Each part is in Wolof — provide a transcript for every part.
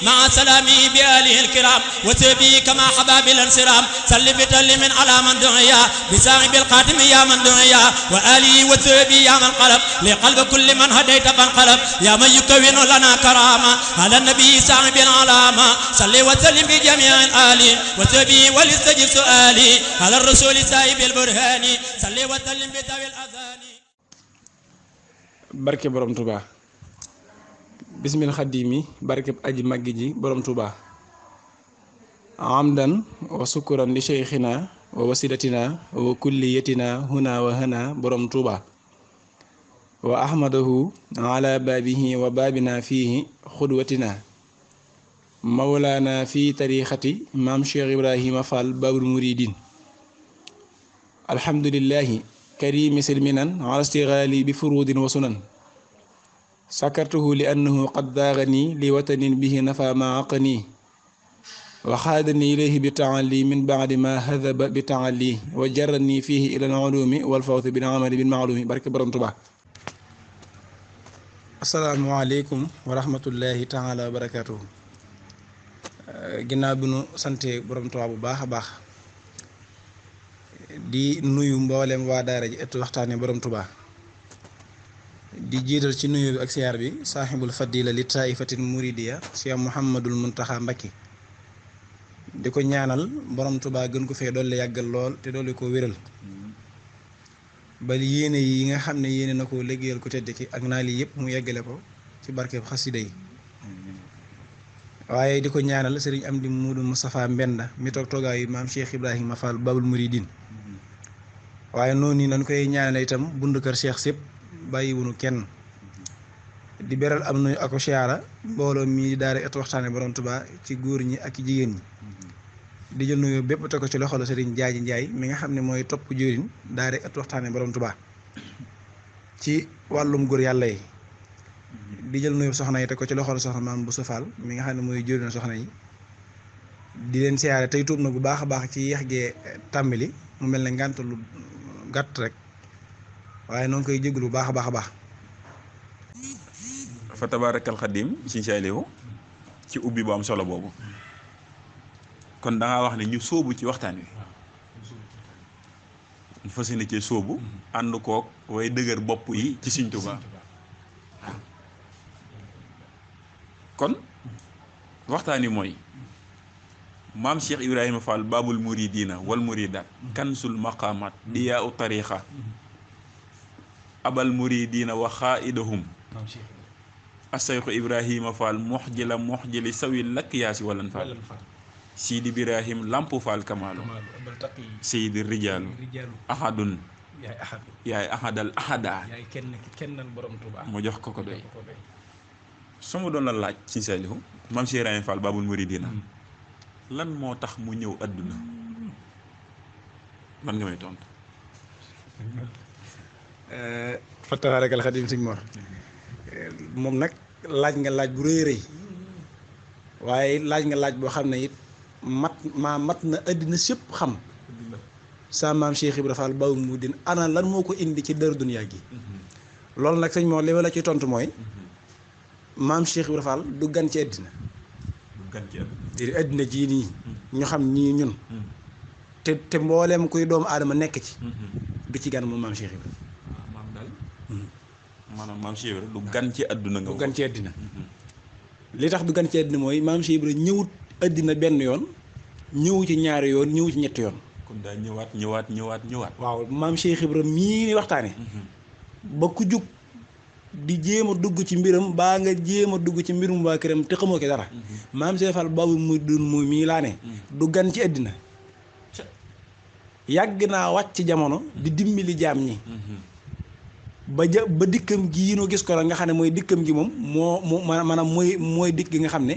مع سلامي بآله الكرام وسبي كما حباب الانصرام سل بتل من على من دعيا بساعب القاتم يا من دعيا وآلي وسبي يا من قلب لقلب كل من هديت فانقلب يا من يكون لنا كرامة على النبي ساعب العلامة صل وسلم بجميع الآل وسبي ولستجب سؤالي على الرسول سايب البرهان صل وسلم بذوي الأذان barke borom Touba bismil xadimi barke aji màggi ji borom Touba amdan wa sukuran li cheikhina wa wasilatina wa kulliyatina huna wa hana borom Touba wa ahmadahu ala babihi wa babina fihi xudwatina mawlana fi tarixati maam Cheikh Ibrahima Fall babul muridin alhamdulillahi karimi silminan ala istighali bi furudin wa sunan sakartuhu li annahu qad daagani li watanin bihi nafa ma aqani wa xaadani ilayhi bi taali min baadi ma hadaba bi taali wa jarani fihi ila al ulumi wal fawti bil amali bil maalumi barke borom Tuba assalaamu aleykum wa rahmatullahi taala wa barakatuhu ginnaaw bi nu sante borom Tuba bu baax a baax di nuyu mboolem waa daara ji ëttu waxtaane borom Touba di jiital ci nuyu bi ak siyaar bi saaxibul fadila li taifatin muridiya Cheikh Mouhamadul Muntaxa Mbacke di ko ñaanal borom Touba gën ko fee doole yàggal lool te doole ko wéral ba yéene yi nga xam ne yéene na ko liggéeyal ko tedd ki ak naa lii yëpp mu yeggale ko ci barkeb xasida yi waaye di ko ñaanal sëriñ Amdi Muudu Moustapha Mbenda mi toog toogaayu maam Cheikh Ibrahima Fall babul muridin waaye noonu lañ koy ñaanale itam bundu kër Cheikh sépp bàyyiwunu kenn di beral am nuyu ako siyaara mbooloo mii daara et waxtaane borom Touba ci góor ñi ak jigéen ñi di jël nuyu bépp te ko ci loxo la Serigne Jaaji Njaay mi nga xam ne mooy topp jëriñ daara et waxtaane borom Touba ci wàllum góor yàlla yi di jël nuyu soxna yi te ko ci loxo la soxna maam bu Fall mi nga xam ne mooy jëriñ soxna yi di leen siyaare tey tuub na bu baax a baax ci yeex gee tàmbali mu mel ne ngànt lu gàtt rek waaye noo ngi koy jégalu bu baax a baax a baax. fa tabaarakal xadim si Saliou ci ubbi bu am solo boobu kon da ngaa wax ne ñu sóobu ci waxtaan wi ñu fas yéene cee sóobu ànd koog way dëgër bopp yi ci Sëriñ Tuubaa kon waxtaan wi mooy maam Cheikh Ibrahima Fall babul muridina wal muridat kansul maqamat diyaa u tariqa abal muridina wa xaaidahum asayxu Ibrahima Fall moxjili sawi lakk yaasi walan Fall Sidi Ibrahim lampu Fall kamaalo Seydi rijaalu ahadun yaay ahadal ahada mu jox ko ko doy su ma doon la laaj ci Saliou maam Cheikh Ibrahima Fall babul muridina lan moo tax mu ñëw àdduna man nga may tontu. fa tabaarakal xadim sëñ Mor moom nag laaj nga laaj bu rëy rëy waaye laaj nga laaj boo xam ne it mat na àddina sépp xam sa maam Cheikh Ibra Fall babul muridin ana lan moo ko indi ci dër duniyaa gi loolu nag sëñ Mor li ma la ci tontu mooy maam Cheikh Ibra Fall du gan ci àddina di àddina jii nii ñu xam ñii ñun te mbooleem kuy doomu aadama nekk ci du ci gan moom maam Cheikh Ibra maam daal maanaam maam Cheikh Ibra du gan ci àdduna nga du gan ci àddina li tax du gan ci àddina mooy maam Cheikh Ibra ñëwut àddina benn yoon ñëwu ci ñaari yoon ñëwu ci ñetti yoon kon daa ñëwaat waaw maam Cheikh Ibra mii waxtaane ba ku jug di jéem a dugg ci mbiram baa nga jéem a dugg ci mbirum waa këram te xamoo ki dara maam Cheikh Fall babul muridin mu mii laa ne du gan ci àddina yàgg naa wàcc ci jamono di dimbali jaam ñi ba dikkam gi noo gis ko la nga xam ne mooy dikkam gi moom moo maanaam mooy dikk gi nga xam ne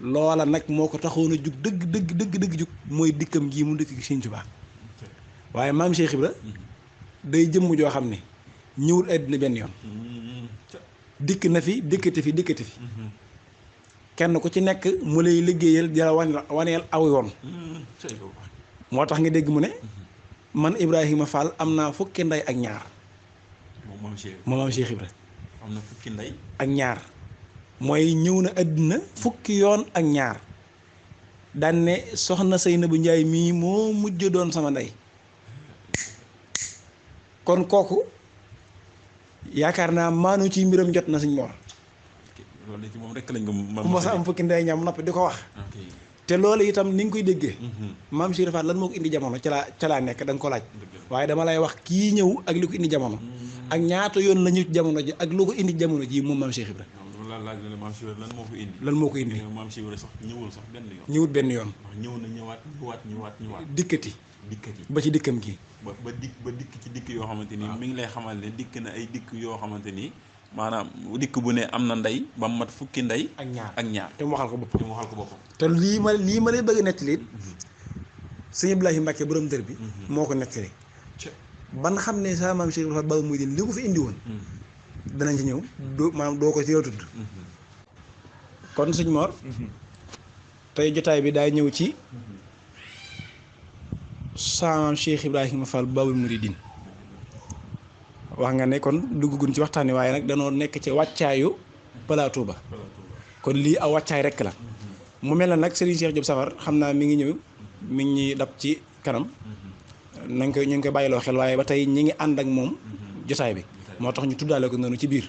loola nag moo ko taxoon a jug dëgg jug mooy dikkam gii mu dëkk gi Sëriñ Tuubaa waaye maam Cheikh Ibra day jëmm joo xam ne ñëwul àddina benn yoon dikk na fi dikkati fi kenn ku ci nekk mu lay liggéeyal di la waneel aw yoon moo tax nga dégg mu ne man Ibrahima Fall am naa fukki ndey ak ñaar moom maam Cheikh Ibra am na fukki ndey ak ñaar mooy ñëw na àddina fukki yoon ak ñaar daan ne soxna Seynabou Njaay mii moo mujj doon sama ndey kon kooku yaakaar naa maanu ci mbiram jot na Sëñ Mor loolu ci moom rek lañ ko ku ma sa am fukki ndey ñam noppi di ko wax te loolu itam ni nga koy déggee maam Cheikh Fall lan moo ko indi jamono ca laa nekk da nga ko laaj waaye dama lay wax kii ñëw ak li ko indi jamono ak ñaata yoon la ñu jamono ji ak lu ko indi jamono ji moom maam Cheikh Ibra laaj la maam Cheikh lan moo ko indi lan moo ko indi maam Cheikh sax ñëwul sax benn yoon ñëwut benn yoon ndax ñëw na ñëwaat dikkati dikkati ba ci dikkam gi ba dikk ci dikk yoo xamante ni mi ngi lay xamal ne dikk na ay dikk yoo xamante ni maanaam dikk bu ne am na ndey ba mu mat fukki ndey ak ñaar te mu waxal ko boppam boppam te lii ma lay bëgg a nettali sëñ Ibrahima Mbacke borom dër bi moo ko nettali ban xam ne sa maam Cheikh Ibrahima Baba muy din li ko fi indi woon danañ ci ñëw maanaam doo ko ci yow tudd kon sëñ Mor tey jotaay bi daa ñëw ci sa maam Cheikh Ibrahima Fall Babul Mouridine wax nga ne kon duggugun ci waxtaan wi waaye nag danoo nekk ci wàccaayu plateau ba kon lii aw wàccaay rekk la mu mel na nag Serigne Cheikh Diop Safar xam naa mi ngi ñëw mi ngi ñuy dab ci kanam nañ koy ñu ngi koy bàyyiloo xel waaye ba tey ñi ngi ànd ak moom jotaay bi moo tax ñu tuddaale ko noonu ci biir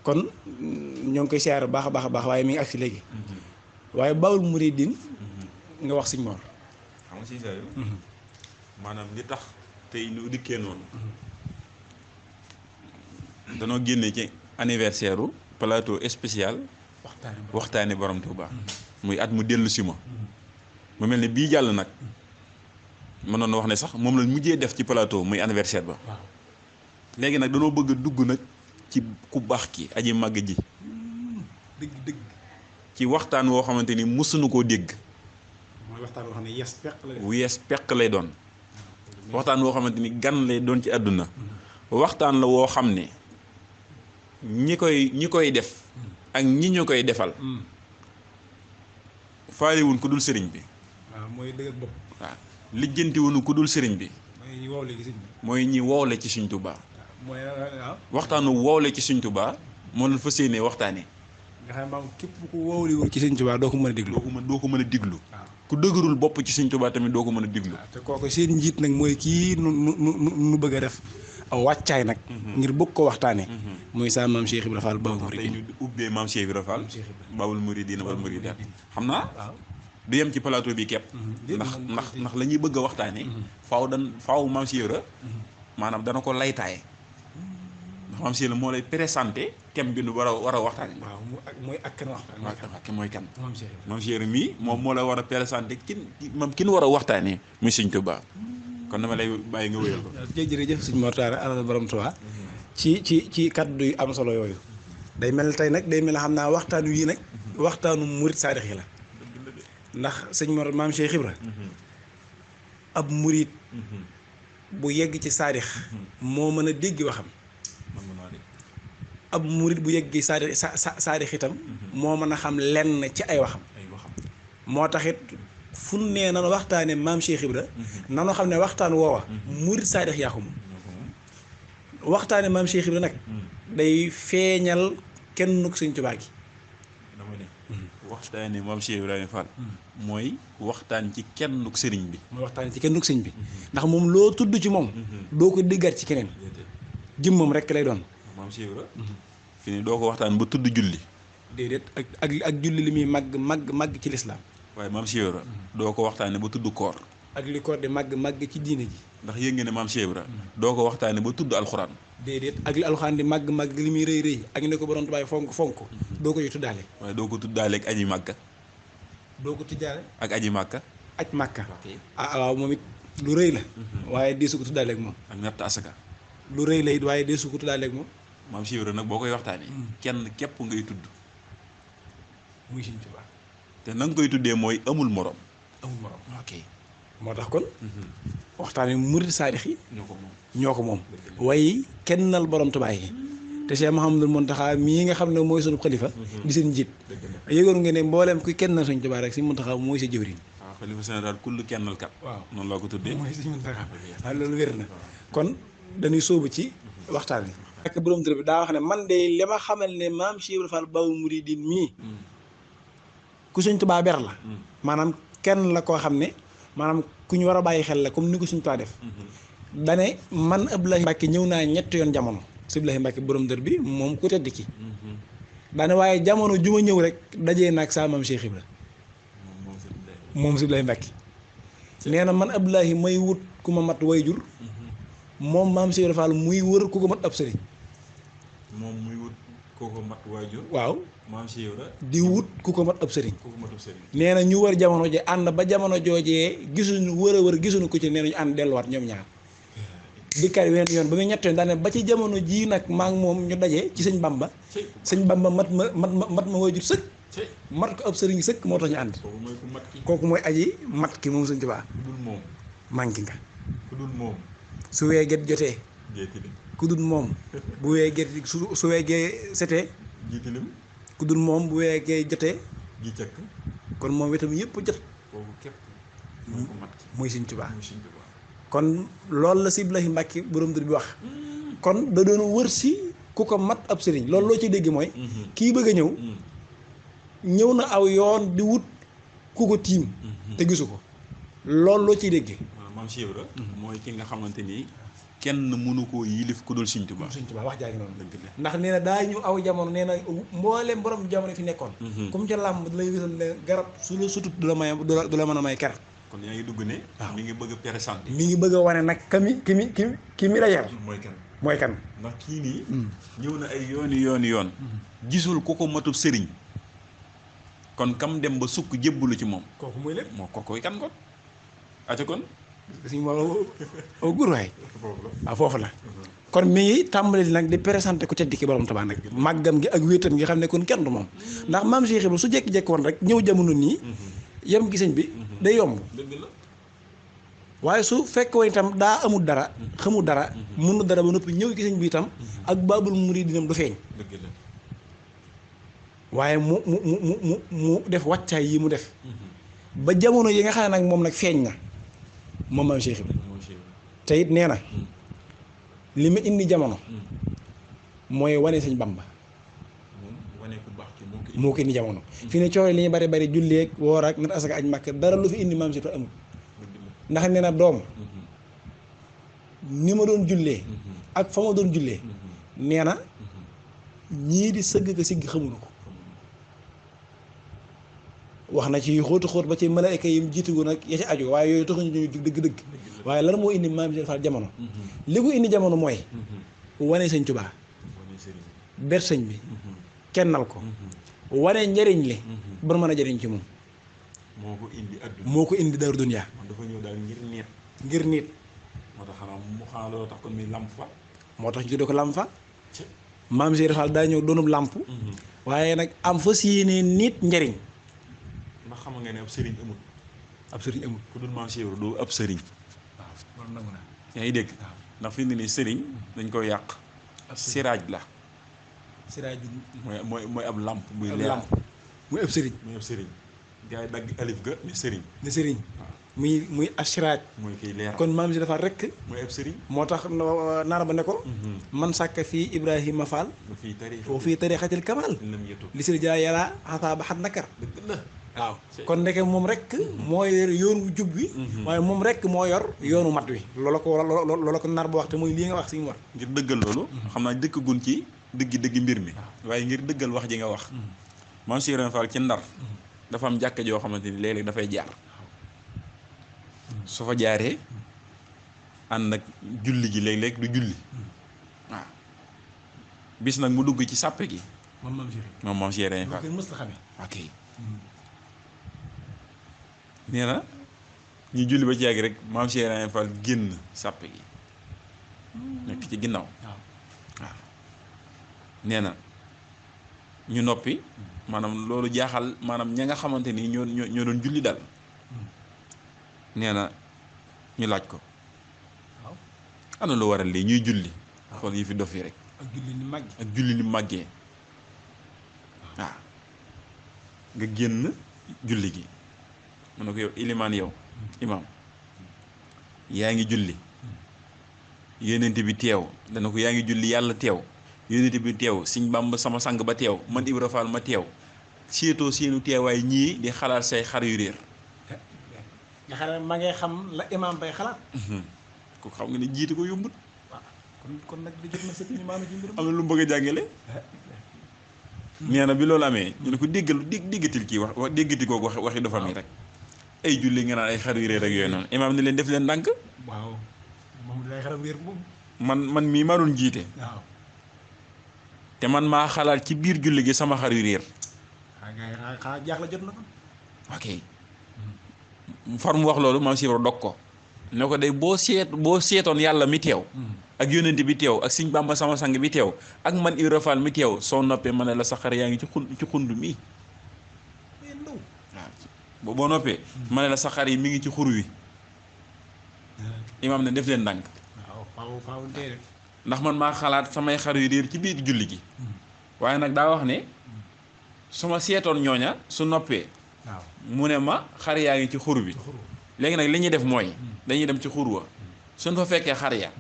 kon ñoo ngi koy siyaare baax a baax a baax waaye mi ngi agsi léegi waaye Babul Mouridine nga wax Sëñ Mor xam nga si maanaam li tax tey ñu dikkee noonu danoo génne ci anniversaire u plateau spécial waxtaane borom Touba muy at mu dellu si ma mu mel ne bii jàll nag mënoon na wax ne sax moom la mujjee def ci plateau muy anniversaire ba léegi nag danoo bëgg a dugg nag ci ku baax ki aji màgg ji dëgg ci waxtaan woo xamante ni mësuñu koo dégg mooy waxtaan woo xam ne yees peq lay doon waxtaan woo xamante ni gan lay doon ci àdduna waxtaan la woo xam ne ñi koy def ak ñi ñu koy defal faaliwun ku dul sëriñ bi waaw mooy dëgër bopp waaw lijjantiwunu ku dul sëriñ bi mooy ñi woowle ci Sëñ Tuubaa waxtaanu woowle ci Sëñ Tuubaa moo leen fas yéenee waxtaanee nga xam maam képp ku woowliwul ci Sëñ Tuubaa doo ko mën a déglu doo ko mën a diglu ku dëgërul bopp ci Sëñ Tuubaa tamit doo ko mën a diglu te kooku seen njiit nag mooy kii nu bëgg a def aw wàccaay nag ngir bëgg ko waxtaane muy sa maam Cheikh Ibrahima Fall Babul Mouridine tey ñu ubbee maam Cheikh Ibrahima Fall Babul Mouridine wal Mouridine xam naa du yem ci plateau bi képp ndax la ñuy bëgg a waxtaane faaw maam Cheikh Ibrahima maanaam dana ko laytaaye ndax maam Cheikh Ibrahima moo lay présenté thème bi nu war a waxtaane waaw mooy ak kan waxtaan mooy kan maam Cheikh Ibrahima mii moom moo la war a présenté kin war a waxtaane muy Sëñ Tuubaa kon dama lay bàyyi nga wéyal ko. jërëjëf Sëñ Mor Talla alal borom Tuubaa ci kaddu yu am solo yooyu day mel tey nag day mel xam naa waxtaan wi nag waxtaanu murit saadix yi la ndax Sëñ Mor maam Cheikh Ibra ab murit bu yegg ci saadix moo mën a dégg waxam ab murit bu yegg ci saadix itam moo mën a xam lenn ci ay waxam moo taxit fu nee nanu waxtaane maam Cheikh Ibra nanu xam ne waxtaan woowa murit saadix yaa ko moom waxtaane maam Cheikh Ibra nag day feeñal kenn nuk Sëñ Tuubaa gi waxtaane maam Cheikh Ibrahima Fall mooy waxtaan ci kenn nuk sëriñ bi mooy waxtaan ci kenn nuk sëriñ bi ndax moom loo tudd ci moom doo ko diggaat ci keneen jëmmam rek lay doon maam Cheikh Ibrahima fi ne doo ko waxtaan ba tudd julli déedéet ak julli li muy màgg ci lislaam waaye maam Cheikh Ibra doo ko waxtaane ba tudd koor ak li koor di màgg ci diine ji ndax yëg nga ne maam Cheikh Ibra doo ko waxtaane ba tudd alxuraan déedéet ak li alxuraan di màgg li muy rëy ak ne ko borom tubaay fonk doo ko ci tuddaale waaye doo ko tuddaale ak aji màkka doo ko tuddaale ak aji màkka aj màkka waaw moom it lu rëy la waaye deesu ko tuddaale ak moom ak natt asaka lu rëy la it waaye deesu ko tuddaale ak moom maam Cheikh Ibra nag boo koy waxtaane kenn képp ngay tudd muy Sëñ Tuubaa te na nga koy tuddee mooy amul morom ok moo tax kon waxtaan wi murid saadix yi ñoo ko moom waaye kennal borom Tuubaa yi te Cheikh Mouhamadul Mountakha mii nga xam ne mooy sunu xalifa di seen njiit yëgoon nga ne mbooleem kuy kennal Sëñ Tuubaa rek Sëñ Mountakha mooy sa jëwriñ waaw xalifa général kull kennal kat waaw noonu laa ko tuddee mooy Sëñ Mountakha waaw loolu wér na kon dañuy sóobu ci waxtaan wi ak borom dër bi daa wax ne man de li ma xamal ne maam Cheikh Ibra Fall Baabul Muridiin mii ku Sëñ Tuubaa ber la maanaam kenn la koo xam ne maanaam ku ñu war a bàyyi xel la comme ni ko Sëñ Tuubaa def dane man Abdoulaye Mbacke ñëw naa ñetti yoon jamono si Abdoulaye Mbacke borom dër bi moom ku tedd ki daane waaye jamono ju ma ñëw rek dajee naag saa maam Cheikh Ibra moom si Abdoulaye Mbacke nee na man Abdoulaye may wut ku ma mat way jur moom maam Cheikh Ibra Fall muy wër ku ko mat ab sëriñ moom muy wut ku ko mat waajur waaw maam Cheikh Ibra di wut ku ko mat ab sëriñ ku ko mat ab sëriñ nee na ñu wër jamono ji ànd ba jamono joojee gisuñu wër a wër gisuñu ko ci nee na ñu ànd delluwaat ñoom ñaar dikkaat wenn yoon ba muy ñett yoon daane ba ci jamono jii nag maa ngi moom ñu daje ci sëñ Bamba sëñ Bamba mat ma waajur sëkk mat ko ab sëriñ sëkk moo tax ñu ànd kooku mooy aji mat ki moom Sëñ Tuubaa ku dul moom manqué nga ku dul moom su weeget jotee jiitilim ku dul moom bu weeget su weegee setee jiitilim ku dul moom bu weegee jotee ji cëkk kon moom itam yëpp jot kooku képp mooy ko mat ki muy Sëñ Tuubaa mooy Sëñ Tuubaa kon loolu la si Abdoulaye Mbacke borom dër bi wax kon da doon wër si ku ko mat ab sëriñ loolu loo ci dégg mooy kii bëgg a ñëw na aw yoon di wut ku ko tiim te gisu ko loolu loo ciy déggee maam Cheikh Ibra mooy ki nga xamante ni kenn mënu koo yilif ku dul Sëñ Tuubaa Sëñ Tuubaa wax jaa ngi noonu ndax nee na daa ñu aw jamono nee na mbooleem borom jamono fi nekkoon comme ca làmb da lay gisal ne garab su la sutut du la mën a may ker kon yaa ngi dugg ne mi ngi bëgg a présenté mi ngi bëgg a wane nag ki mi dajal mooy kan ndax kii nii ñëw na ay yoon gisul ku ko matub sëriñ kon kam dem ba sukk jébbalu ci moom kooku mooy lépp moo kookoy kan kon aca kon suñu aw gur waay waaw foofu la kon mi ngi tàmbali nag di présenté ku tedd ki borom Tuubaa nag màggam gi ak wéetam gi xam ne kon kenn du moom ndax maam Cheikh Ibra su jékki-jékki woon rek ñëw jamono nii yem gi sëñ bi day yomb waaye su fekkoon itam daa amul dara xamul dara mënu dara ba noppi ñëw gi sëñ bi itam ak Baabul Muridiin du feeñ waaye mu def wàccaay yi mu def ba jamono yi nga xam ne nag moom nag feeñ na moom maam Cheikh Ibra te it nee na li ma indi jamono mooy wane sëñ Bamba moo ko indi jamono fi ne coono li ñu bari bari julleeg woor ak nat asaka aj Makka dara lu fi indi maam Cheikh Ibra amul ndax nee na doom ni ma doon jullee ak fa ma doon jullee nee na ñii di sëgg ko sigg xamuñu ko wax na ci xóotu xóot ba ci malaayka yi jiitugu nag ya ci aju waaye yooyu taxuñu ñu jug dëgg-dëgg waaye lan moo indi maam Cheikh Fall jamono li ko indi jamono mooy wane Sëñ Tuubaa ber sëñ bi kennal ko wane njëriñ li ba mën a jëriñ ci moom moo ko indi adduna moo ko indi Daaru Dunyaa dafa ñëw daal ngir niit moo tax xanaa loolu tax kon muy lamp fa moo tax ñu tuddee ko lamp fa maam Cheikh Fall daa ñëw doonub làmp waaye nag am fas yéene nit njëriñ ndax xam nga ne ab sëriñ amul ab sëriñ amul ku dul maam Cheikh Ibra doo ab sëriñ waaw loolu nangu naa yaa ngi dégg ndax fi mu ne nii sëriñ dañ koy yàq siraaj la siraaj bi mooy ab làmp buy leer muy ab sëriñ gars yi dagg alif ga ne sëriñ waaw muy asiraaj mooy kiy leer kon maam si dafa rek mooy ab sëriñ moo tax naar ba ne ko man sàkk fii Ibrahima Fall foo fii tarixatil kamal li si jaa yàlla xataa ba xat nakar dëgg la waaw kon ndeke moom rek moo yor yoon wu jub wi waaye moom rek moo yor yoonu mat wi loola ko naar ba wax te mooy lii nga wax si mu war ngir dëggal loolu xam naa dëkk gun ci dëggi mbir mi waaye ngir dëggal wax ji nga wax maam Cheikh Ibra Fall ci Ndar dafa am jàkka joo xamante ni léeg-léeg dafay jaar su fa jaaree ànd nag julli gi léeg-léeg du julli waaw bis nag mu dugg ci sàppe gi moom maam Cheikh Ibra Fall ok nee na ñu julli ba ci yàgg rek maam Cheikh Ibra Fall génn sàppe gi nekk ci ginnaaw waaw nee na ñu noppi maanaam loolu jaaxal maanaam ña nga xamante ni ñoo doon julli daal nee na ñu laaj ko waaw ana lu waral lii ñuy julli xool yi fi dof yi rek ak julli ni màggee waaw nga génn julli gi mu ne ko yow ilimaan yow imaam yaa ngi julli yonent bi teew dana ko yaa ngi julli yàlla teew yonent bi teew Sëñ Bàmba sama sang ba teew man Ibra Fall ma teew seetoo seenu teewaay ñii di xalaat say xar yu réer nga xam ne ma ngay xam la imaam bay xalaat ko xam nga ne jiite ko yombut kon nag di jot na sëñ ñu maanu ci mbir am na lu mu bëgg a jàngale nee na bi loolu amee ñu ne ko déggatil kii wax déggati kooku waxi dafa mi rek ay julli nga naan ay xar yu réer ak yooyu noonu imaam ni leen def leen ndànk waaw moom lay xaram wéer moom man mii maa doon jiite waaw te man maa xalaat ci biir julli gi sama xar yu réer xaa jaaxle jot na ko ok far mu wax loolu maam Sibra dog ko ne ko day boo seetoon yàlla mi teew ak yónent bi teew ak Sëñ Bàmba sama sang bi teew ak man Ibra Fall mi teew soo noppee ma ne la sa xar yaa ngi ci xund mi waaw boo noppee ma ne la sa xar yi mi ngi ci xur wi imaam ne def leen ndànk faaw ndax man maa xalaat samay xar yu réer ci biir julli gi waaye nag daa wax ne su ma seetoon ñooña su noppee mu ne ma xar yaa ngi ci xur bi léegi nag li ñuy def mooy dañuy dem ci xur wa suñ fa fekkee xar ya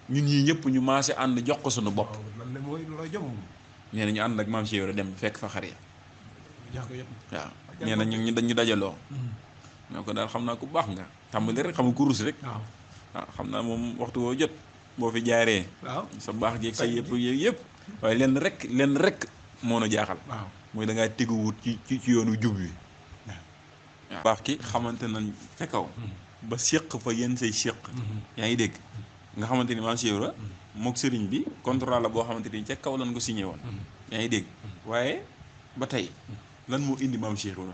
ñun ñii ñëpp ñu maase ànd jox ko suñu bopp nee na ñu ànd ak maam Cheikh dem fekk fa xar ya waaw nee na ñu dañu dajaloo ñoo ko daal xam naa ku baax nga tàmbali rek xam nga ku rus rek waaw xam naa moom waxtu woo jot boo fi jaaree sa baax geeg sa yëpp waaye lenn rek moo na jaaxal mooy da ngaa teguwut ci yoonu jub wi waaw baax ki xamante nañ ca kaw ba séq fa yenn say séq yaa ngi dégg nga xamante ni maam Cheikh Ibra mook sëriñ bi contrat la boo xamante ni ca kaw lan ko signé woon yaa ngi dégg waaye ba tey lan moo indi maam Cheikh Ibra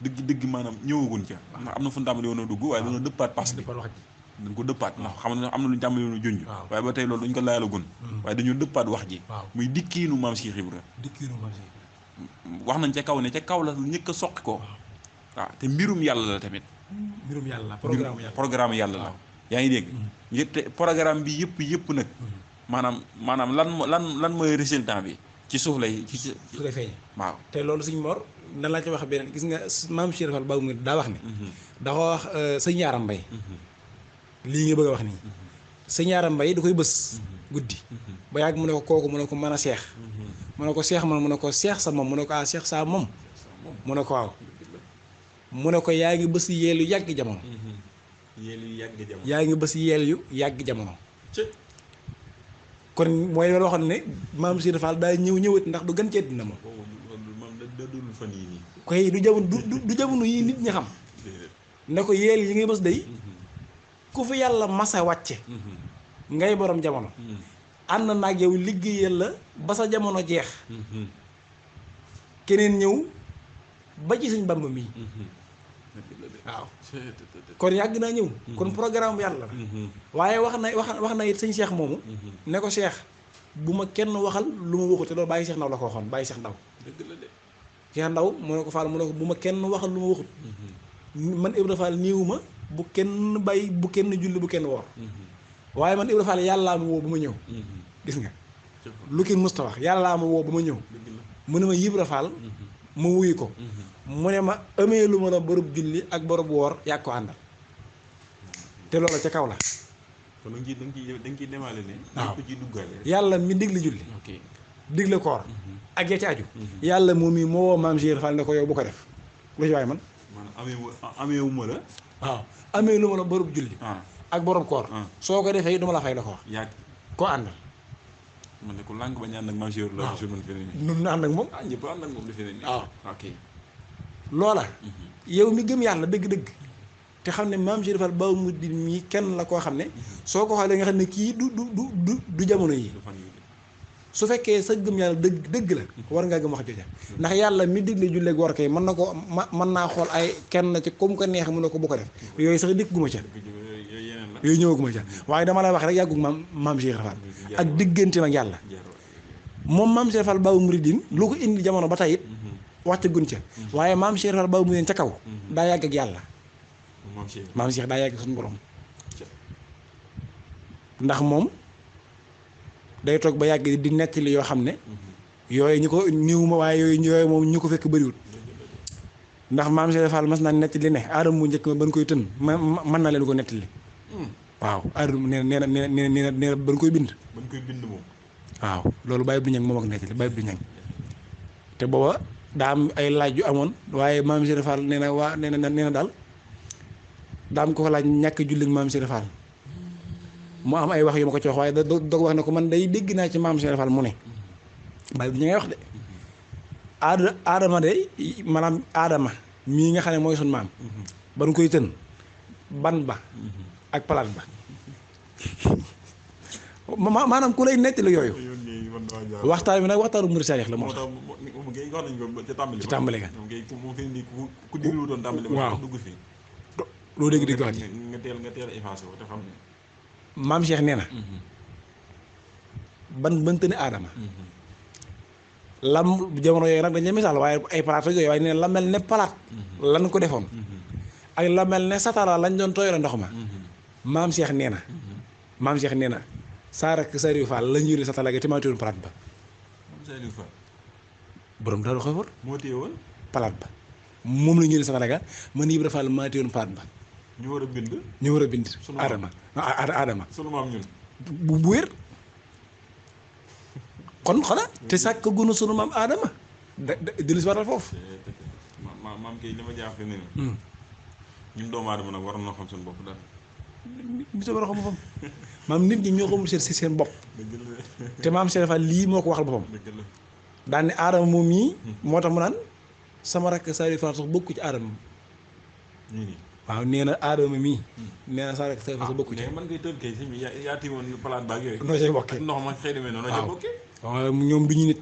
dëgg maanaam ñëwaguñ ca ndax am na fu ñu tàmbali woon a dugg waaye dañoo dëppaat pass bi dañ ko dëppaat ndax xam ne am na lu ñu tàmbali woon a junj waaye ba tey loolu duñ ko laalagun waaye dañoo dëppaat wax ji muy dikkiinu maam Cheikh Ibra wax nañ ca kaw ne ca kaw la lu ñëkk a soqi ko waaw te mbirum yàlla la tamit mbirum yàlla programme yàlla la yaa ngi dégg te programme bi yëpp nag maanaam lan mooy résultat bi ci suuf lay feeñ waaw te loolu suñ Mor nan laa ci wax beneen gis nga maam Cheikh Fall Babu daa wax ni dafa wax sëñ Yaaram Mbay lii nga bëgg a wax nii sëñ Yaaram Mbay da koy bës guddi ba yàgg mu ne ko kooku mu ne ko mën a seex mu ne ko seex man mu ne ko seex sa moom mu ne ko seex saa moom mu ne ko waaw mu ne ko yaa ngi bës yeel yu yàgg jamono yaa ngi bës yeel yu yàgg jamono kon mooy loolu waxoon ne maam Cheikh Fall daa ñëwat ndax du gën cee dina moom koy du jamono yi nit ñi xam ne ko yeel yi ngay bës day ku fi yàlla masa wàcce ngay borom jamono ànd naag yow liggéeyal la ba sa jamono jeex keneen ñëw ba ci Sëñ Bàmba mii waaw kon yàgg naa ñëw kon programme bu yàlla la waaye wax na it sëñ Cheikh moomu ne ko Cheikh bu ma kenn waxal lu ma waxut te loolu bàyyi Cheikh Ndaw la ko waxoon bàyyi Cheikh Ndaw Cheikh Ndaw mu ne ko Fall mu ne ko bu ma kenn waxal lu ma waxut man Ibra Fall niiwu ma bu kenn bàyyi bu kenn julli bu kenn woor waaye man Ibra Fall yàllaa ma woo ba ma ñëw gis nga lu kenn musta wax yàllaa ma woo ba ma ñëw mu ne ma Ibra Fall ma wuyu ko mu ne ma amee lu ma la bërëb julli ak bërëb woor yàgg ko àndal te loolu ca kaw la kon da nga ciy demaale ne waaw ko ciy duggaale yàlla mi digle julli digle koor ak ya ci aju yàlla moom mi moo woo maam Cheikh Fall ne ko yow bu ko def lu ci waay man ameewu ma la waaw amee lu ma la bërëb julli ak borom koor soo ko defee duma la fay la ko wax yàgg koo àndal man ne ko lànk bañ ànd ak maam Cheikh la jour man feneen nun ànd ak moom ñëpp ànd ak moom di feneen waaw ok loola yow mi gëm yàlla dëgg-dëgg te xam ne maam Cheikh Fall Babu Mouridine mii kenn la koo xam ne soo ko xoolee nga xam ne kii du jamono yi su fekkee sa gëm yàlla dëgg la war ngaa gëm wax jooja ndax yàlla mi digle julleeg war kay mën na ko mën naa xool ay kenn ci comme ko neex mu ne ko bu ko def yooyu sax dikk guma ca yooyu ñëwaguma ca waaye dama lay wax rek yàggug maam Cheikh Fall ak digganteem ak yàlla moom maam Cheikh Fall Babu Mouridine lu ko indi jamono ba tey it wax ca gun ca waaye maam Cheikh Fall Babu Mouridine ca kaw daa yàgg ak yàlla maam Cheikh daa yàgg suñu borom ndax moom day toog ba yàgg di nettali yoo xam ne yooyu ñu ko niw ma waaye yooyu moom ñu ko fekk bëriwul ndax maam Cheikh Fall mas naa nettali ne aadama bu njëkk ma ban koy tën mën na leen ko nettali waaw aadama nee na ba ñu koy bind. ba ñu koy bind moom. waaw loolu Baye Abdou Niang moom ak nettali Baye Abdou Niang te booba daa am ay laaj yu amoon waaye maam Cheikh Fall nee na daal daa am ko fa laaj ñàkk julli ak maam Cheikh Fall mu am ay wax yu ma ko ci wax waaye da doog wax ne ko man day dégg naa ci maam Cheikh Fall mu ne Baye Abdou Niang ngay wax de aadama de maanaam aadama mii nga xam ne mooy sun maam ba nu koy tën ban ba ak palaat ba maanaam ku lay nettali yooyu waxtaan bi nag waxtaanu murid saadix la moo tax ci tàmbali ga ku déglu doon tàmbali waaw dugg fi loo dégg wax ji nga teel effacé ko te xam ne maam Cheikh nee na ban tëni aadama lam jamono yooyu nag dañ ne misaal waaye ay palaat ak yooyu waaye nee na la mel ne palaat lan ko defoon ak la mel ne satala lañ doon tooyale ndox ma maam Cheikh nee na Saar ak Sariou Fall la ñu yële satala ga te maa téyoon palaat ba Saliou Fall borom daal xëy moo téye woon palaat ba moom la ñu yële satala ga man Ibra Fall maa téyoon palaat ba ñu war a bind Adama sunu maam ñun bu wér kon xanaa te sàkk gunu sunu maam Adama dellu si waral foofu maam kay li ma jaaxle ne ñun doomu aadama nag waroon na xam suñu bopp daal nit a war a xam boppam maam nit ñi ñoo xamul seen bopp te maam Cheikh Fall lii moo ko waxal boppam daan ne Adama moom mii moo tax mu naan sama rakk Saliou Fall sax bokku ci Adama waaw nee na Adama mii nee na sa rakk Saliou Fall sax bokku ci man ngay tënk kay si yaa tiimoon palaat baag yooyu noo cay bokkee ndox ma xëy demee noonu noo cay bokkee waaw ñoom du ñu nit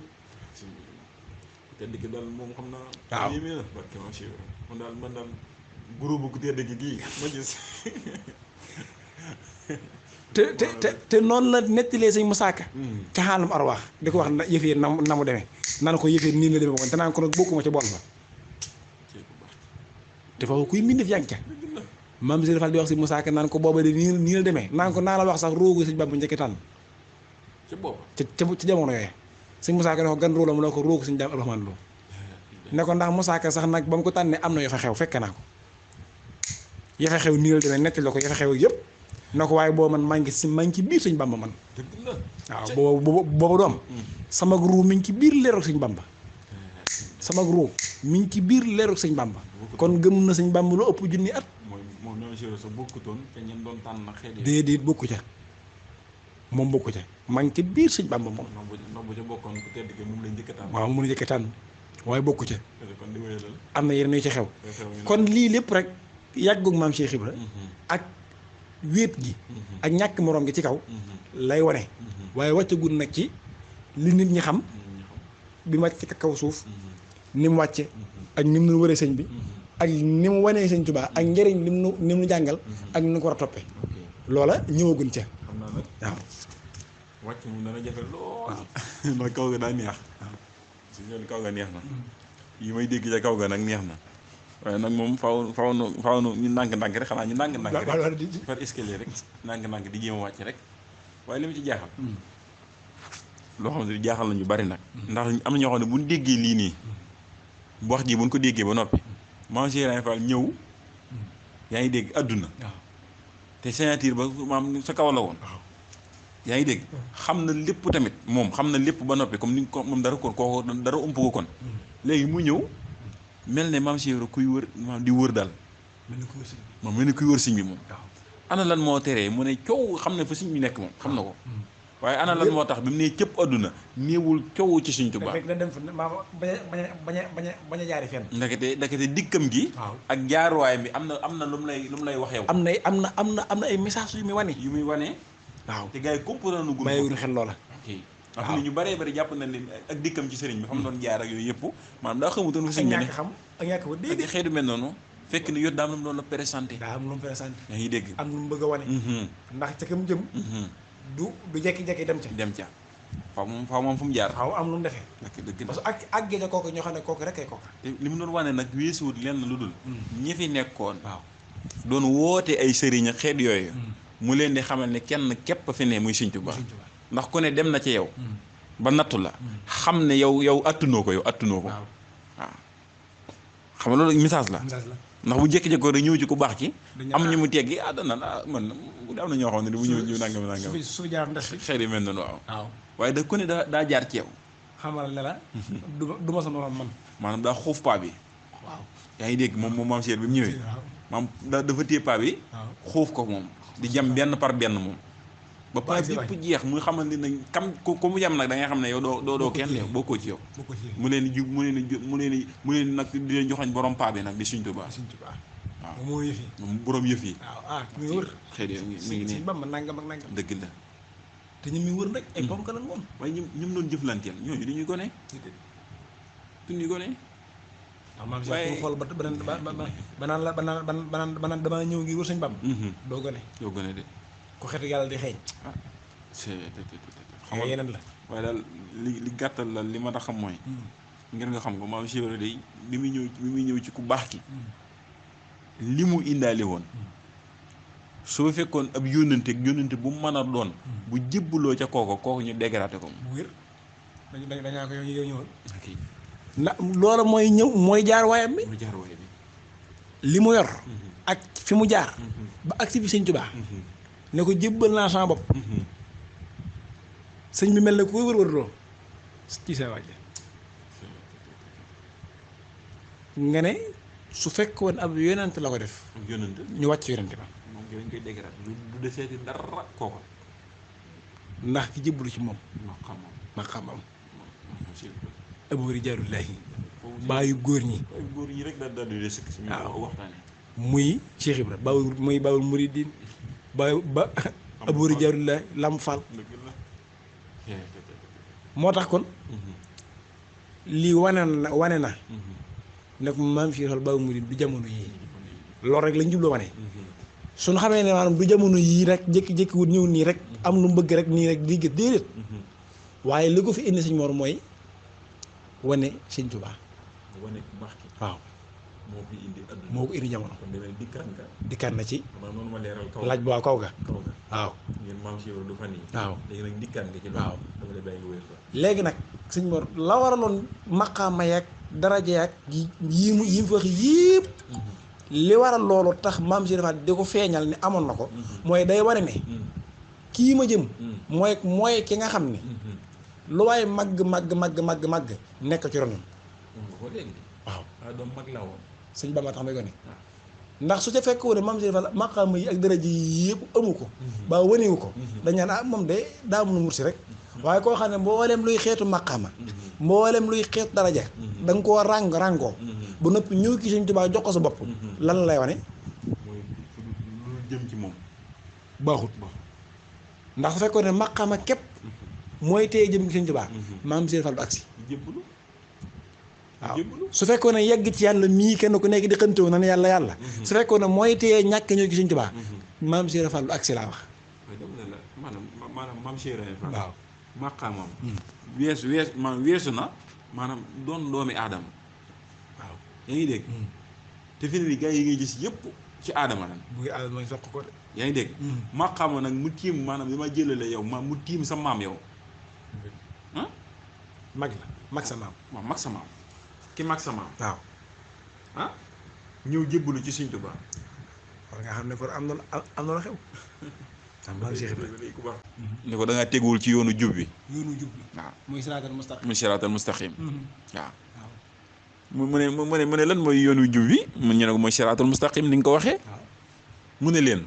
te dikk daal moom xam naa waaw yéeme na barke ma Cheikh man daal groupe bu tedd gi gii ma gis te noonu la nettalee sëñ Moussa Ka ca xaalam arwaax di ko wax na yëf yi na mu demee naan ko yëf yi nii la demee kon te naan ko nag bokkuma ca bool ba te foofu kuy mbindef yàgg ca maam Sëriñ Fall di wax sëñ Moussa Ka naan ko booba de nii la demee naan ko naa la wax sax roogu sëñ Bamba njëkk tànn ca jamono yooyu sëñ Moussa Ka ne ko gan róola mu ne ko roogu sëñ Daam Abdourahmane Lo ne ko ndax Moussa Ka sax nag ba mu ko tànnee am na yoo fa xew fekk naa ko yafa xew nii la demee netti la ko yafa xew yëpp na ko waaye boo man maa ngi ci biir sëñ Bamba man waaw booba doom sama ruu mi ngi ci biir leeroog sëñ Bamba sama ruu mi ngi ci biir leeroog sëñ Bamba kon gëm na sëñ Bamba lu ëpp junni at moom ñoo si sa bokkutoon te ñen doon tànn xeet déedéet bokku ca moom bokku ca maa ngi ci biir sëñ Bamba moom ndox bu ca bokkoon ku tedd ki moom lañ njëkk a tànn waaw moom la njëkk a tànn waaye bokku ca kon di wéyalal am na yeneen yu ci xew kon lii lépp rek yàggug maam Cheikh Ibra ak wéet gi ak ñàkk moroom gi ci kaw lay wane waaye wàccagul nag ci li nit ñi xam bi mu wàcc ci kaw suuf ni mu wàcce ak ni mu nu waree sëñ bi ak ni mu wanee sëñ Tuubaa ak njëriñ ni mu jàngal ak ni mu ko war a toppee loola ñëwagun ca xam naa nag waaw wàcc moom dana jafe lool ndax kaw ga daa neex su ñoon kaw ga neex na yi may dégg ca kaw ga nag neex na waaye nag moom faaw nu ñu ndànk-ndànk rek xanaa ñu ndànk-ndànk rek par escalier rek ndànk-ndànk di jéem a wàcc rek waaye li mu ci jaaxal loo xam ne jaaxal nañu bari nag ndax am na ñoo xam ne bu ñu déggee lii nii wax ji bu ñu ko déggee ba noppi maam Cheikh Ibrahima Fall ñëw yaa ngi dégg adduna te signature ba maam sa kaw la woon yaa ngi dégg xam na lépp tamit moom xam na lépp ba noppi comme ni ko moom dara kon kooku dara ump ko kon léegi mu ñëw mel ne maam Cheikh Ibrahima kuy wër maam di wër daal moom mel ne kuy wër sëñ bi moom ana lan moo teree mu ne coow xam ne fa sëñ bi nekk moom xam na ko waaye ana lan moo tax bi mu ne cëpp adduna néewul coow ci Sëñ Tuubaa bañ a jaari fenn ndakete dikkam gi ak jaaruwaay bi am na lu mu lay wax yow am na ay message yu muy wane waaw te gars yi comprendre gu bàyyiwuñu xel loola waaw am na ñu bëree bëri jàpp na ne ak dikkam ci sëriñ bi fa mu doon jaar ak yooyu yëpp maanaam daa xamutoon fa sëñ bi ne ak ñàkk ba déedéet xëy du mel noonu fekk ni yot daa am lu mu doon la présenté daa am lu mu présenté yaa ngi dégg am lu mu bëgg a wane ndax ca kam jëm du jekki-jekki dem ca faaw moom fu mu jaar waaw am lu mu defee dëgg parce que ak géej kooku ñoo xam ne kooku rek ay kooku te li mu doon wane nag weesuwut lenn lu dul ñi fi nekkoon waaw doon woote ay sëriñ ak xeet yooyu mu leen di xamal ne kenn képp fi ne muy Sëñ Tuubaa ndax ku ne dem na ci yow ba nattu la xam ne yow attunoo ko waaw xam nga loolu message la message la ndax bu jékki-jékkoo rek ñëw ci ku baax ci dañu am ñu mu teggi danaan man am na ñoo xam ne bu ñëw nangam su jaar ndes fi xeet yi mel noonu waaw waaw waaye da ku ne daa jaar ci yow xamal ne la du ma sa morom man maanaam daa xuuf paa bi waaw yaa ngi dégg moom maam Cheikh bi mu ñëwee waaw maam dafa téye paa bi waaw xuuf ko moom di jam benn par benn moom ba paa bi yëpp jeex muy xamante ne kam ko mu jam nag da ngay xam ne yow doo kenn yow bokkoo ci yow mu leen di mu leen nag di leen joxañ borom paa bi nag di Sëñ Tuubaa waaw moo yëf yi moom borom yëf yi waaw mi ngi wër xëy na mi ngi nii Bamba nangam ak nangam dëgg la te ñu mi wër nag ay ponk lan moom waaye ñum doon jëflanteel ñooñu dañuy gone duñuy gone waaw maam Cheikh xool ba naan la ba naan damaa ñëw ngir wër Sëñ Bamba doo gone de ku xeetu yàlla di xeeñ xam nga yeneen la waaye daal li gàttal la li ma tax xam mooy ngir nga xam ko maam Cheikh day bi muy ñëw ci ku baax ki li mu indaale woon soo fekkoon ab yónnante bu mu mën a doon bu jébbaloo ca kooku ñu dégraté ko bu wér dañaa ko yow ñëwal ndax loola mooy ñëw mooy jaar waayam bi li mu yor ak fi mu jaar ba agsi fi Sëñ Tuubaa ne ko jébbal naa sama bopp sëñ bi mel ne ku koy wër loo ci sa wàcce nga ne su fekkoon ab yonent la ko def ñu wàcc yonent ba moom dañ koy dégraté du deseeti dara kooku ndax ki jébbalu ci moom ma xam Abu Rijaalullaahi bàyyi góor ñi rek daal di des ci waxtaane muy Cheikh Ibra muy Baabul Muridiin ba Abu Rijaalullaahi Lamp Fall moo tax kon lii wane na ne ko maam Cheikh Fall Baabul Muridiin du jamono yii loolu rek lañ jubloo wane suñu xamee ne maanaam du jamono yii rek jékki-jékki wut ñëw nii rek am lu mu bëgg rek nii rek di gis déedéet waaye li ko fi indi Sëñ Mor mooy wane Sëñ Tuubaa wane ku baax ki waaw moo ko indi jamono dikkaat na ci laaj bu waaw kaw ga waaw waaw léegi nag Sëñ Mor la waraloon maqaama yaag daraja yaag yi mu fi wax yëpp li waral loolu tax maam si defaat di ko feeñal ne amoon na ko mooy day wane ne kii ma jëm mooy ki nga xam ne lu waaye màgg nekk ci ronam waaw Sëñ Bamba tax may gone ndax su ca fekk woon ne maam si defaat maqaama yi ak daraja yi yëpp amu ko ba wanewu ko dañ naan moom de daa mun a mursi rek waaye koo xam ne mboolem luy xeetu maqaama mboolem luy xeetu daraja da nga koo ràngoo ba noppi ñëw ki Sëñ Tuubaa jox ko sa bopp lan lay wane mooy lu jëm ci moom baaxut ndax su fekkoon ne maqaama képp mooy téye jëm ci Sëñ Tuubaa maam si defal du agsi waaw su fekkoon ne yegg ci yàlla mii kenn ku nekk di xëntewu na ne yàlla su fekkoon ne mooy téye ñàkk ñëw ci Sëñ Tuubaa maam si defal du agsi laa wax maanaam maam Cheikh Fall waaw maqaamam weesu na maanaam doon doomi aadama waaw yaa ngi dégg te fi ne nii gars yi ngay gis yëpp ci aadama lan bu ngi aadama mooy soq ko de yaa ngi dégg maqaama nag mu tiim maanaam dama jëlale yow mu tiim sa maam yow ah mag sa maam waaw mag sa maam ki mag sa maam waaw ah ñëw jébbalu ci Sëñ Tuubaa war nga xam ne kon am na la xew ni ko da ngaa teguwul ci yoonu jub bi waaw muy siraatal mustaqim waaw mu ne lan mooy yoonu jub bi mu ñu ne ko mooy siraatal mustaqim ni nga ko waxee mu ne leen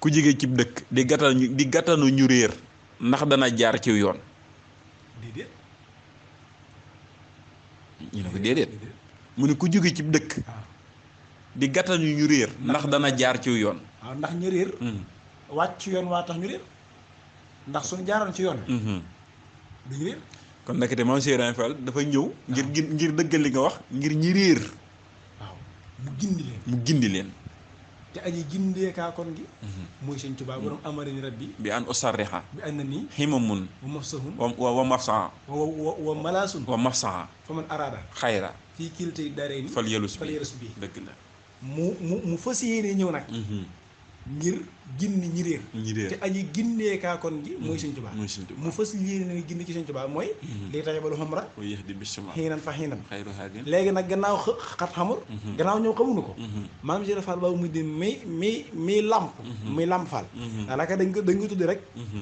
ku jege cib dëkk di gàttanu ñu réer ndax dana jaar ci yoon ñu ne ko déedéet mu ne ku jóge cib dëkk di gàttanu ñu réer ndax dana jaar ci yoon waaw ndax ñu réer wàcc ci yoon waa tax ñu réer ndax suñu jaaroon ci yoon duñu réer kon ndekete maam Cheikh Ibrahima Fall dafa ñëw ngir dëggal li nga wax ngir ñi réer waaw mu gindi leen te aji gindee kaa kon gi mooy Sëñ Tuubaa borom amarini rabbi bi an usarriha bi an na nii himamun wa mafsahun wa mafsaa wa malaasun wa mafsaa fa man araada xayra fii kiltay daarayni fal yelus bii dëgg la mu fas yéene ñëw nag ngir gindi ñi réer ñi réer te aji gindee kaakoon ji mooy Sëñ Tuubaa mooy Sëñ Tuubaa mu fas yéene ne gindi ci Sëñ Tuubaa mooy lii tajabalu xamra wa yahdi bis-samaa xiinan fa xiinan xayru haadin léegi nag gannaaw xat xamul gannaaw ñoom xamuñu ko maam Cheikh Fall Baabul Muridiin mi làmp muy làmp Fall daanaka dañ ko tuddi rek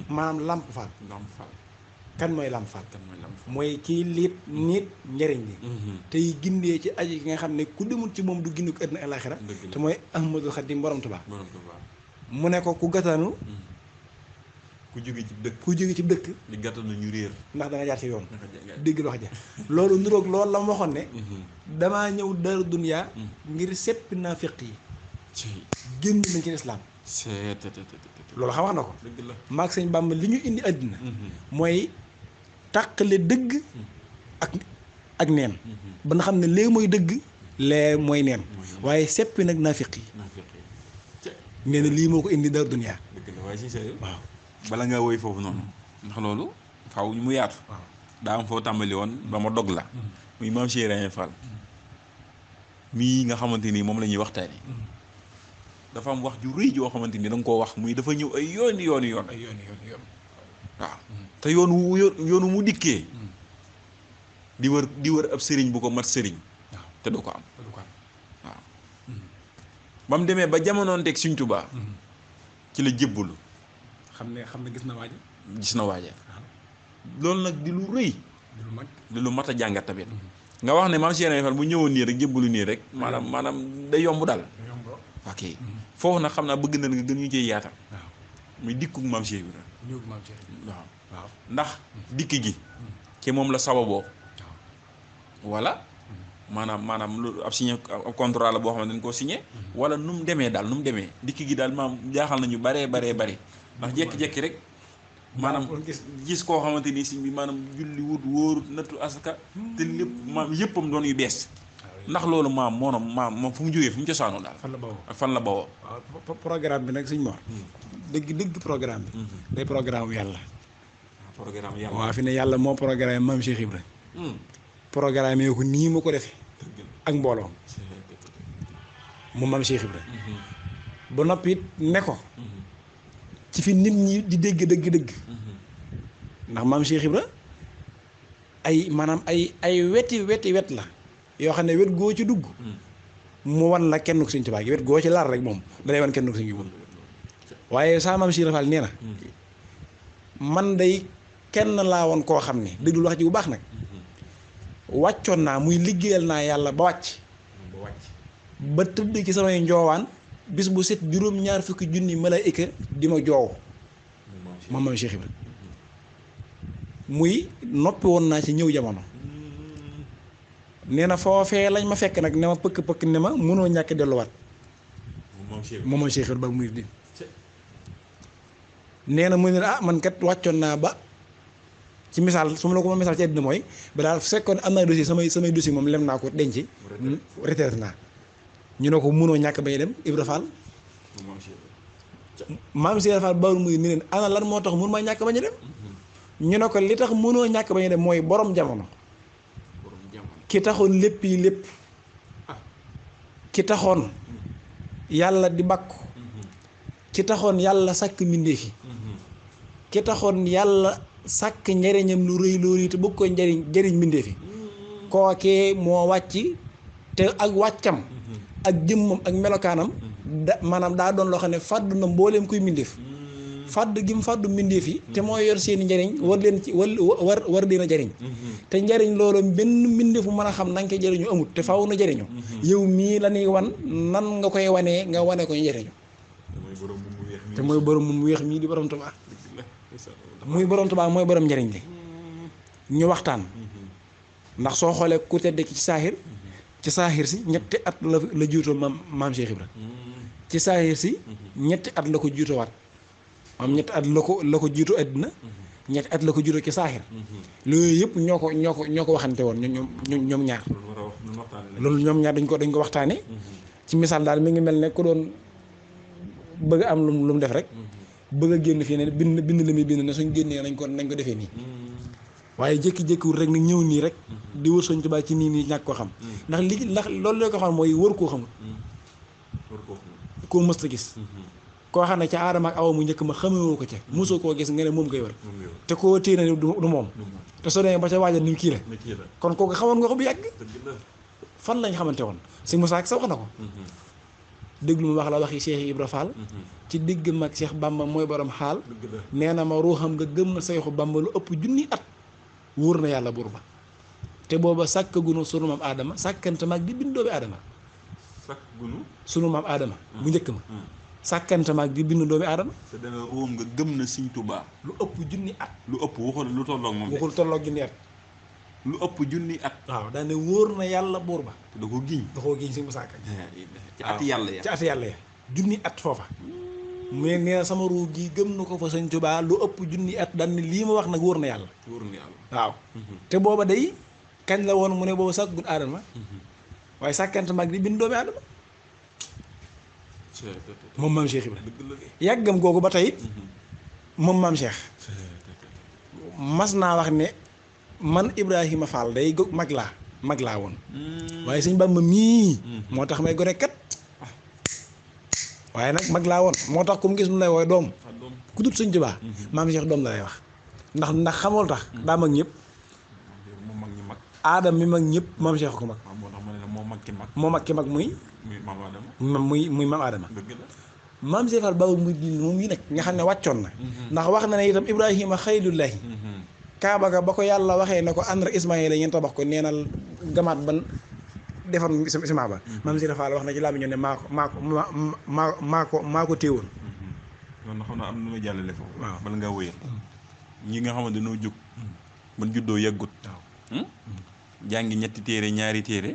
maanaam làmp Fall Lamp Fall kan mooy làmp Fall kan mooy Lamp Fall mooy kii liit nit njëriñ li tey gindee ci aji ki nga xam ne ku demul ci moom du gindi ko àddina alaaxira te mooy Ahmadul Xadim borom Tuubaa borom Tuubaa mu ne ko ku gàttanu ku jóge ci dëkk ku jóge ci dëkk li gàttal na ñu réer ndax da nga jaar ci yoon naka jàngal dégg wax ja loolu niroog loolu la ma waxoon ne damaa ñëw Daaru Duniyaa ngir seppi naa fiq yi ci génn nañ ci lislaam loolu xam wax na ko dëgg la maag sëñ Bàmba li ñu indi àddina mooy tàqale dëgg ak neen ba nga xam ne lee mooy dëgg lee mooy neen waaye seppi nag naafiq yi nee na lii moo ko indi Daaru Duniyaa dëgg la waaye si sa waaw bala nga woy foofu noonu ndax loolu faaw mu yaatu daa am foo tàmbali woon ba ma dog la muy maam Cheikh Ibrahima Fall mii nga xamante ni moom la ñuy waxtaanee dafa am wax ju rëy joo xamante ni da nga koo wax muy dafa ñëw ay yoon ay yoon waaw te yoonu mu dikkee di wër ab sëriñ bu ko mat sëriñ te du ko am waaw ba mu demee ba jamonoonteeg Sëriñ Tuubaa ci la jébbalu xam ne gis na waaja gis na waaja loolu nag di lu rëy di lu mat a jàngat tamit nga wax ne maam Cheikh Ibrahima Fall bu ñëwoon nii rek jébbalu nii rek maanaam day yomb daal ok foofu nag xam naa bëgg na nga gën ñu cee yaatal muy dikkug maam Cheikh Ibrahima waaw ndax dikk gi ci moom la sababoo wala maanaam lu ab signé ab contrat la boo xam ne dañ koo signé wala nu mu demee daal nu mu demee dikk gi daal maam jaaxal nañu baree ndax jékki-jékki rek maanaam gis koo xamante ni si bi maanaam julli wut wóorut nattu asaka te lépp maam yëppam doon yu bees ndax loolu maam moom fu mu jógee fu mu cosaanoo daal fan la bawoo waaw programme bi nag Sëñ Mor dëgg programme bi day programme yàlla waaw fi ne yàlla moo programme maam Cheikh Ibra programme yoo ko nii ma ko defee ak mbooloo mu maam Cheikh Ibra ba noppi it ne ko ci fi nit ñi di dégg dëgg ndax maam Cheikh Ibra ay maanaam ay weti wet la yoo xam ne wet goo ci dugg mu wan la kenn ko Sëñ Tuubaa gi wet goo ci laal rek moom dalay wan kenn ko Sëñ Tuubaa waaye saa maam Cheikh Fall nee na man day kenn laa woon koo xam ne déglu wax ji bu baax nag wàccoon naa muy liggéeyal naa yàlla ba wàcc ba tëdd ci samay njoowaan bis bu set juróom-ñaar fukki junni malaayika di ma joow moom maam Cheikh Ibra muy noppi woon naa ci ñëw jamono nee na foofee lañ ma fekk nag ne ma pëkk ne ma mënoo ñàkk delluwaat moom maam Cheikh Ibra ba muy di nee na mu ne man kat wàccoon naa ba ci misaal su ma la ko ma misaal ci àddina mooy ba daal fekkoon am naa dossier samay dossier moom lem naa ko denc retraite naa ñu ne ko mënoo ñàkk bañ dem Ibra Fall maam Cheikh Fall Baabul Muridiin ni leen ana lan moo tax mënu maa ñàkk bañ a dem ñu ne ko li tax mënoo ñàkk bañ a dem mooy borom jamono ki taxoon lépp yi lépp ki taxoon yàlla di bakku ki taxoon yàlla sàkk mbindéef yi ki taxoon yàlla sàkk njariñam lu rëy loolu yi te bëgg koy njariñ mbindéef yi kookee moo wàcc te ak wàccam ak jëmmam ak melokaanam maanaam daa doon loo xam ne fàddu na mbooleem kuy mbindéef fàdd gi mu fàddu mbindéef yi te moo yor seeni njariñ war leen ci war leen a jariñ te njariñ loolu benn mbindéef bu mën a xam na nga koy jariñu amut te faaw na jariñu yow mii la ñuy wan nan nga koy wanee nga wane ko njariñu te mooy borom mu weex mii di borom Tuubaa muy borom Tuubaa mooy borom njariñ li ñu waxtaan ndax soo xoolee ku tedd ci saaxir si ñetti at la jiitoo maam Cheikh Ibra ci saaxir si ñetti at la ko jiitoowaat maam ñetti at la ko jiitoo àddina ñetti at la ko jiitoo ci saaxir loolu yëpp ñoo ko waxante woon ñoom ñaar loolu ñoom ñaar dañ ko waxtaane ci misaal daal mi ngi mel ne ku doon bëgg am lu mu def rek bëgg a génn fii ne bind la muy bind ne suñ génnee nañ ko defee nii waaye jékki-jékkiwul rek ni ñëw nii rek di wër Sëñ Tuubaa ci nii ñàkk koo xam ndax loolu la ko xam mooy wër koo xamul koo mës a gis koo xam ne ca aadama ak awa mu njëkk ma xamewoo ko ca mosoo koo gis nga ne moom koy wër te koo téye na du moom te soo demee ba ca waajal ni kii la kon kooku xamoon nga ko bu yàgg fan lañ xamante woon si Moussa ak sa wax na ko déglu mu wax la waxi Cheikh Ibra Fall ci digg mag Cheikh Bamba mooy borom xaal nee na ma ruuxam nga gëm na Seexu Bamba lu ëpp junni at wóor na yàlla buur ba te booba sàkkagunu sunu maam aadama sàkkante mag di bind doomi aadama sunu maam aadama bu njëkk ma sàkkante mag di bind doomi aadama te dana ruum nga gëm na Sëñ Tuubaa lu ëpp junni at lu ëpp waxul lu tolloog moom waxul tolloog junni at lu ëpp junni at waaw daane wóor na yàlla buur ba te da ko giñ si mu sàkk ci at yàlla ya ci at yàlla ya junni at foofa mu ne nee na sama ruu gi gëm na ko fa Sëñ Tuubaa lu ëpp junni at daan ne lii ma wax nag wóor na yàlla waaw te booba day kañ la woon mu ne booba sàkkul aadama waaye sàkkante mag di bind doomi aadama moom maam Cheikh Ibrahima yàggam googu ba tey moom maam Cheikh mas naa wax ne man Ibrahima Fall day mag laa woon waaye Sëñ Bamba mii moo tax may gone kat waaye nag mag laa woon moo tax ku mu gis mu lay wooy doom ku dut Sëñ Tuubaa maam Cheikh doom la lay wax ndax xamul tax daa mag ñëpp aadam mi mag ñëpp maam Cheikh ko mag moo mag ki mag muy maam aadama maam Cheikh Fall Baabul Muridiin moom yi nag nga xam ne wàccoon na ndax wax na ne itam Ibrahima xaylullahi kaaba ga ba ko yàlla waxee ne ko ànd ak Ismaayila ngeen tabax ko neenal gamaat ban defoon ciment ba maam Cheikh Fall wax na ci laa mi ñoo ne maa ko téewoon man xam naa am na ma jàllale foofu waaw bala ngaa wëyal ñi nga xamante dañoo jóg man juddoo yàggut jàngi ñetti téere ñaari téere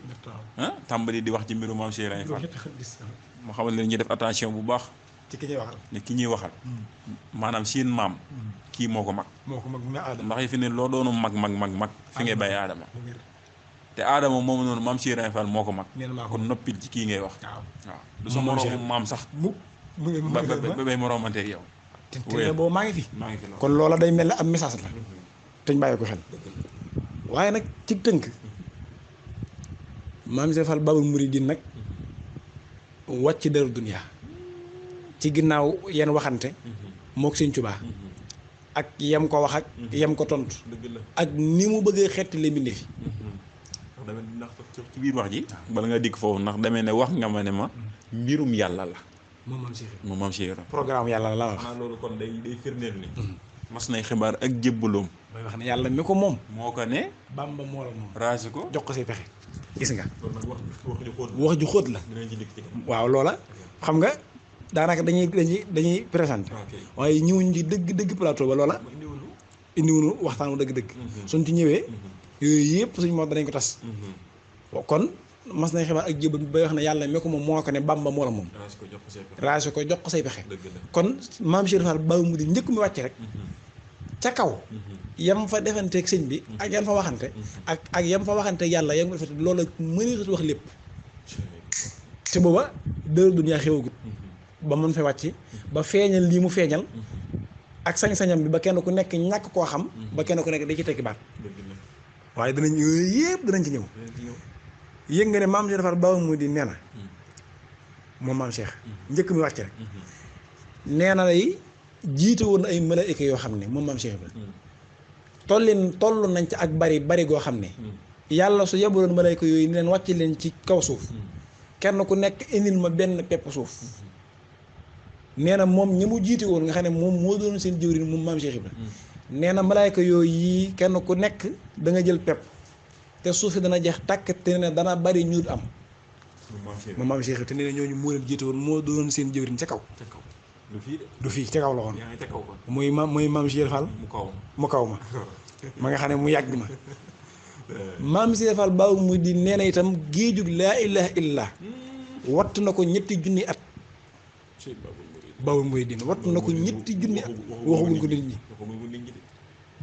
tàmbali di wax ci mbiru maam Cheikh Ibrahima Fall mu xamal leen ñu def attention bu baax ci ki ñuy waxal ne ki ñuy waxal maanaam seen maam kii moo ko mag ndax yi fi ne loo doonu mag fi ngay bàyyi aadama te aadama moom noonu maam Cheikh Ibrahima Fall moo ko mag kon noppil ci kii ngay wax waaw du sa moroomu maam sax ba bay moroomanteeg yow te boobu maa ngi fi kon loola day mel ne am message la te ñu bàyyi ko xel waaye nag ci tënk maam Cheikh Fall Baabul Muridiin nag wàcc dara duniyaa ci ginnaaw yenn waxante mook Sëñ Tuubaa ak yem ko wax ak yem ko tontu ak ni mu bëggee xetti li mbindee fi ndax ci biir wax ji bala nga dikk foofu ndax demee ne wax nga ma ne ma mbirum yàlla la moom maam Cheikh programme yàlla la wax loolu kon day firndeel ni mas nay xibaar ak jébbaloom mooy wax ne yàlla mi ko moom moo ko ne Bamba moo la moom raasi ko jox ko say pexe gis nga wax ju xóot la waaw loola xam nga daanaka dañuy présenté waaye ñëwuñ ci dëgg plateau ba loola indiwuñu waxtaan wu dëgg suñ ci ñëwee yooyu yëpp suñ moo danañ ko tas kon mas nañ xibaar ak jébal bay wax ne yàlla mi ko moom moo ko ne Bamba moo la moom raasi ko jox ko say pexe kon maam Cheikh Fall Baabul Muridiin njëkk mi wàcc rek ca kaw yam fa defanteeg sëñ bi ak yam fa waxante ak yam fa waxante yàlla yam fa defante loolu mëneesut wax lépp te booba dër duniyaa xewagut ba mën fa wàcc ba feeñal lii mu feeñal ak sañ-sañam bi ba kenn ku nekk ñàkk koo xam ba kenn ku nekk da ci tekki baat waaye danañ yooyu yëpp danañ ci ñëw yëg nga ne maam Cheikh Fall Baabul Muridiin nee na moom maam Cheikh njëkk mi wàcc rek nee na lay jiite woon ay malaayika yoo xam ne moom maam Cheikh Ibrahima toll nañ ci ak bari goo xam ne yàlla su yebaloon malaayika yooyu ni leen wàcc leen ci kaw suuf kenn ku nekk indil ma benn pepp suuf nee na moom ñi mu jiite woon nga xam ne moom moo doon seen jëwriñ moom maam Cheikh Ibrahima nee na malaayika yooyu yi kenn ku nekk da nga jël pepp te suuf si dana jeex tàkk te ne dana bari ñu am moom maam Cheikh Ibrahima te nee na ñooñu moo leen jiite woon moo doon seen jëwriñ ca kaw du fii ca kaw la woon muy maam Cheikh Fall mu kaw ma nga xam ne mu yàgg ma maam Cheikh Fall Baabul Muridiin nee na itam géejug laa ilaaha illallaah watt na ko ñetti junni at Baabul Muridiin watt na ko ñetti junni at waxaguñ ko nit ñi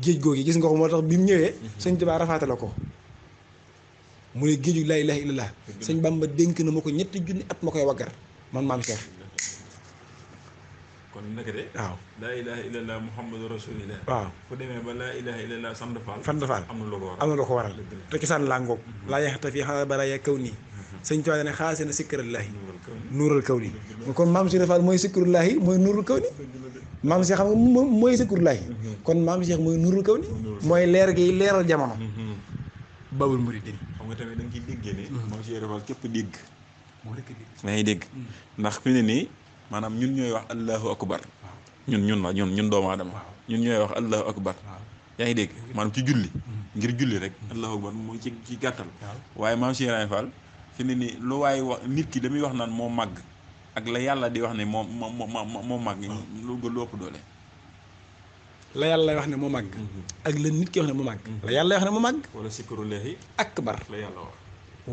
géej googu gis nga ko moo tax bi mu ñëwee sëñ Tuubaa rafaate la ko mu ne géejug laa ilaaha illallaah sëñ Bamba dénk na ma ko ñetti junni at ma koy waggar man maam Cheikh kon naka de waaw laa ilaha illallah muhammadu rasulillah waaw fu demee ba laa ilaha illallah Fand Fall am na lu ko waral te ci sànn laa ngoog laa yaxta fii xanaa bara ya kaw nii sëñ Tuubaa ne xaase na sikkarallahi nuural kaw ni kon maam Cheikh Fall mooy sikkarullahi mooy nuurul kaw ni maam Cheikh xam nga mooy sikkarullahi kon maam Cheikh mooy nuurul kaw ni mooy leer gi leeral jamono babul muridin xam nga tamit da nga ciy déggee ne maam Cheikh Fall képp dégg moo dëkk dégg maa ngi dégg ndax fi ne nii maanaam ñun ñooy wax allahu akbar ñun doomu aadama ñun ñooy wax allahu akbar yaa ngi dégg maanaam ci julli ngir julli rek allahu akbar mooy ci gàttal waaye maam Cheikh Ibrahima Fall fi ne nii lu waaye wax nit ki damuy wax naan moo màgg ak la yàlla di wax ne moo màgg lu ëpp doole la yàlla lay wax ne moo màgg ak la nit ki wax ne moo màgg la yàlla lay wax ne moo màgg wala sikrullahi akbar la yàlla wax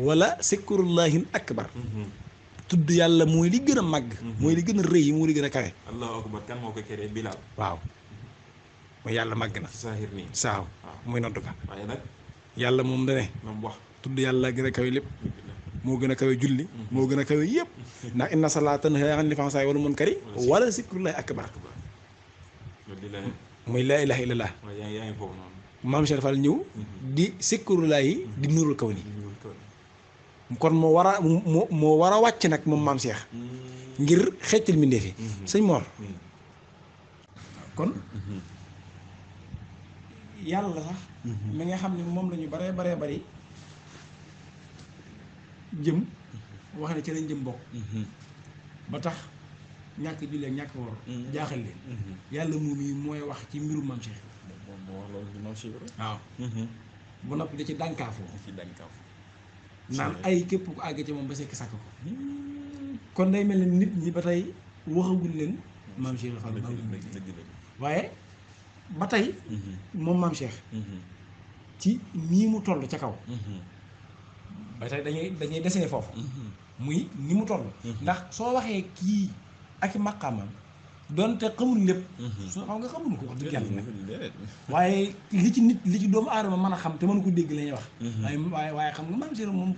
wala sikrullahin akbar tudd yàlla mooy li gën a màgg mooy li gën a rëy mooy li gën a kawe allahu akbar kan moo ko keree Bilal waaw mooy yàlla màgg na ci saahir nii saaw muy noddu ka waaye nag yàlla moom dane moom wax tudd yàlla gën a kawe lépp moo gën a kawe julli moo gën a kawe yëpp ndax inna salaata tanhaa anil fahsaa'i wal munkari wala sikrullahi akbar mooy laa ilaaha illallah yaa ngi foofu noonu maam Cheikh Fall ñëw di sikrullahi di nuurul kaw ni kon moo war a wàcc nag moom maam Cheikh ngir xeccil mbindéef yi sëñ Mor kon yàlla sax mi nga xam ne moom la ñu baree bari jëm wax ne ci lañ jëm bokk ba tax ñàkk julli ak ñàkk woor jaaxal leen yàlla moom yi mooy wax ci mbirum maam Cheikh waaw ba noppi da ci dànkaafoo naan ay képp ku àgg ci moom ba sekk sàkk ko kon day mel ni nit ñi ba tey waxagul leen maam Cheikh Fall waaye ba tey moom maam Cheikh ci nii mu toll ca kaw ba tey dañuy dessiné foofu muy ni mu toll ndax soo waxee kii ak i maqaamam donte xamul lépp su xam nga xamuñu ko wax dëgg yàlla nag waaye li ci nit li ci doomu aadama mën a xam te mën ko dégg la ñuy wax waaye xam nga maam Cheikh moom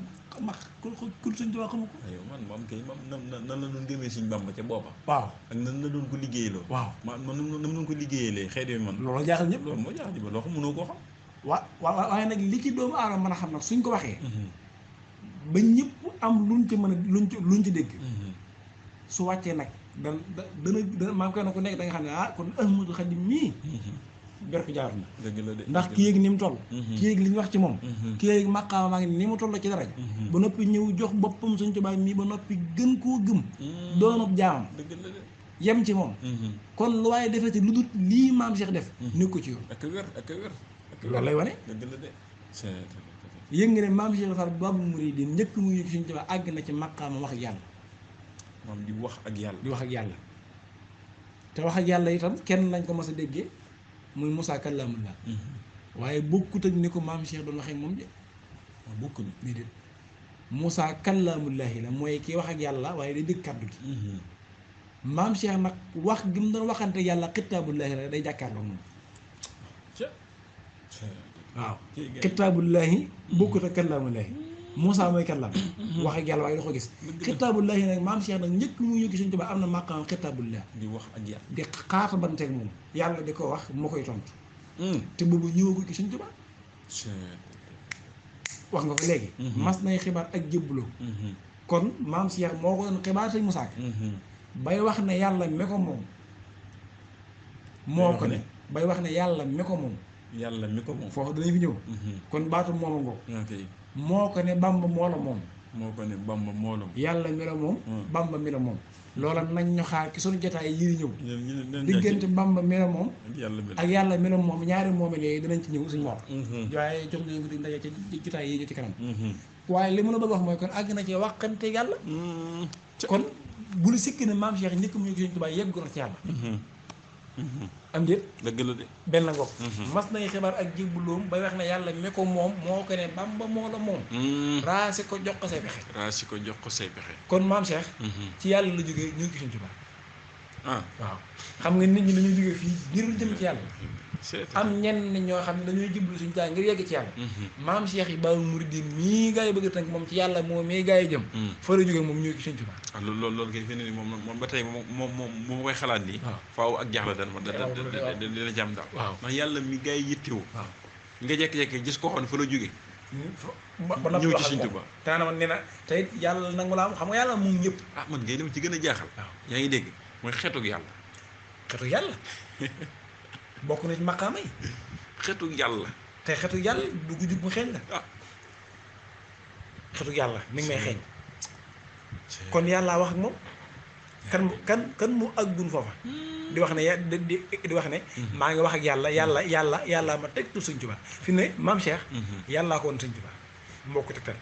ku Sëñ Tuubaa xamu ko man moom kay moom nan la doon gëmee Sëñ Bamba ca boppa waaw ak nan la doon ko liggéeyloo waaw man nam doon ko liggéeyalee xëy na man loolu jaaxal ñëpp loolu moo jaaxal ñëpp loo xam mënoo koo xam waaye nag li ci doomu aadama mën a xam nag suñ ko waxee ba ñëpp am luñ ci mën a luñ ci dégg su wàccee nag dana maa koy na ku nekk da nga xam ne kon Ahmadou Khadim mii ber ko jaar na ndax ki yéeg ni mu toll ki yéeg li ñu wax ci moom ki yéeg maqaama maa ngi ni mu toll ci daraja ba noppi ñëw jox boppam Sëñ Tuubaa mii ba noppi gën koo gëm doonub jaamam yem ci moom kon lu waaye defeti lu dul lii maam Cheikh def nekk ko ci yoon ak wér loolu lay wane yëg nga ne maam Cheikh Fall Babul Mouridine njëkk mu yëg Sëñ Tuubaa àgg na ci maqaama wax ak yàlla moom di wax ak yàlla te wax ak yàlla itam kenn lañ ko mas a déggee muy Moussa Kallamullah waaye bokkut ak ni ko maam Cheikh doon waxee moom de bokkuñu déedéet Moussa Kallamullahi la mooy kii wax ak yàlla waaye day dégg kàddu gi maam Cheikh nag wax gi mu doon waxante yàlla xitaabullahi la day jàkkaarloo moom waaw xitaabullahi bokkut ak Kallamullahi Moussa mooy kallam wax ak yàlla waaye da ko gis xitaabullahi nag maam Cheikh nag njëkk mu yëg Sëñ Tuubaa am na maqaam xitaabullah di wax ak yàlla di xaata banteeg moom yàlla di ko wax moo koy tontu te boobu ñëwagul ci Sëñ Tuubaa wax nga ko léegi mas nay xibaar ak jébbaloo kon maam Cheikh moo ko doon xibaar Sëñ Moussa bay wax ne yàlla mi ko moom moo ko ne bay wax ne yàlla mi ko moom foofu danañ fi ñëw kon baatu mooma ngoo moo ko ne Bamba moo la moom yàlla mi la moom Bamba mi la moom loola nañ ñu xaar ki suñu jotaay yi ñëw diggante Bamba mi la moom ak yàlla mi la moom ñaari moome léegi dinañ ci ñëw suñu moom waaye jox nañ ko di ndaje ci jotaay yi ñu ci kanam waaye li mën a bëgg wax mooy kon àgg na ci waxante yàlla kon bul sikki ne maam Cheikh njëkk mu ñu Sëñ Tuubaa yeggu na ci yàlla am déet dëgg la de benn ngoog mas nay xibaar ak jébbuloom bay wax ne yàlla mi ko moom moo ko ne Bamba moo la moom raasi ko jox ko say pexe kon maam Cheikh ci yàlla la jógee ñu ngi Sëñ Tuubaa waaw xam nga nit ñi dañuy jógee fii ngir jëm ci yàlla am ñenn ñoo xam ne dañuy jublu Sëñ Tuubaa ngir yegg ci yàlla maam Cheikh yi Babul Mouridine mii gaa yi bëgg a tënk moom ci yàlla moom mii gaa yi jëm fa la jógee moom ñëw ci Sëñ Tuubaa loolu kay fi ne ni moom ba tey moom koy xalaat nii faaw ak jaaxle dana jàmm daal ndax yàlla mi gaa yi yittewoo nga jekki-jekki gis ko xam ne fa la jógee ba noppi ñëw wax ci ak Sëñ moom Tuubaa te na nee na te it yàlla nangu la am xam nga yàlla moom ñëpp ah man ngay dem ci gën a jaaxal waaw yaa ngi dégg mooy xetuk yàlla xetu yàlla bokk na ci maqaama yi xetuk yàlla te xetu yàlla dugg jug mu xeeñ la ah xetu yàlla mi ngi may xeeñ kon yàllaa wax ak moom kan mu àggul foofa di wax ne di wax ne maa ngi wax ak yàlla ma tegtal Sëñ Tuubaa fi ne maam Cheikh yàllaa ko woon Sëñ Tuubaa moo ko tegtal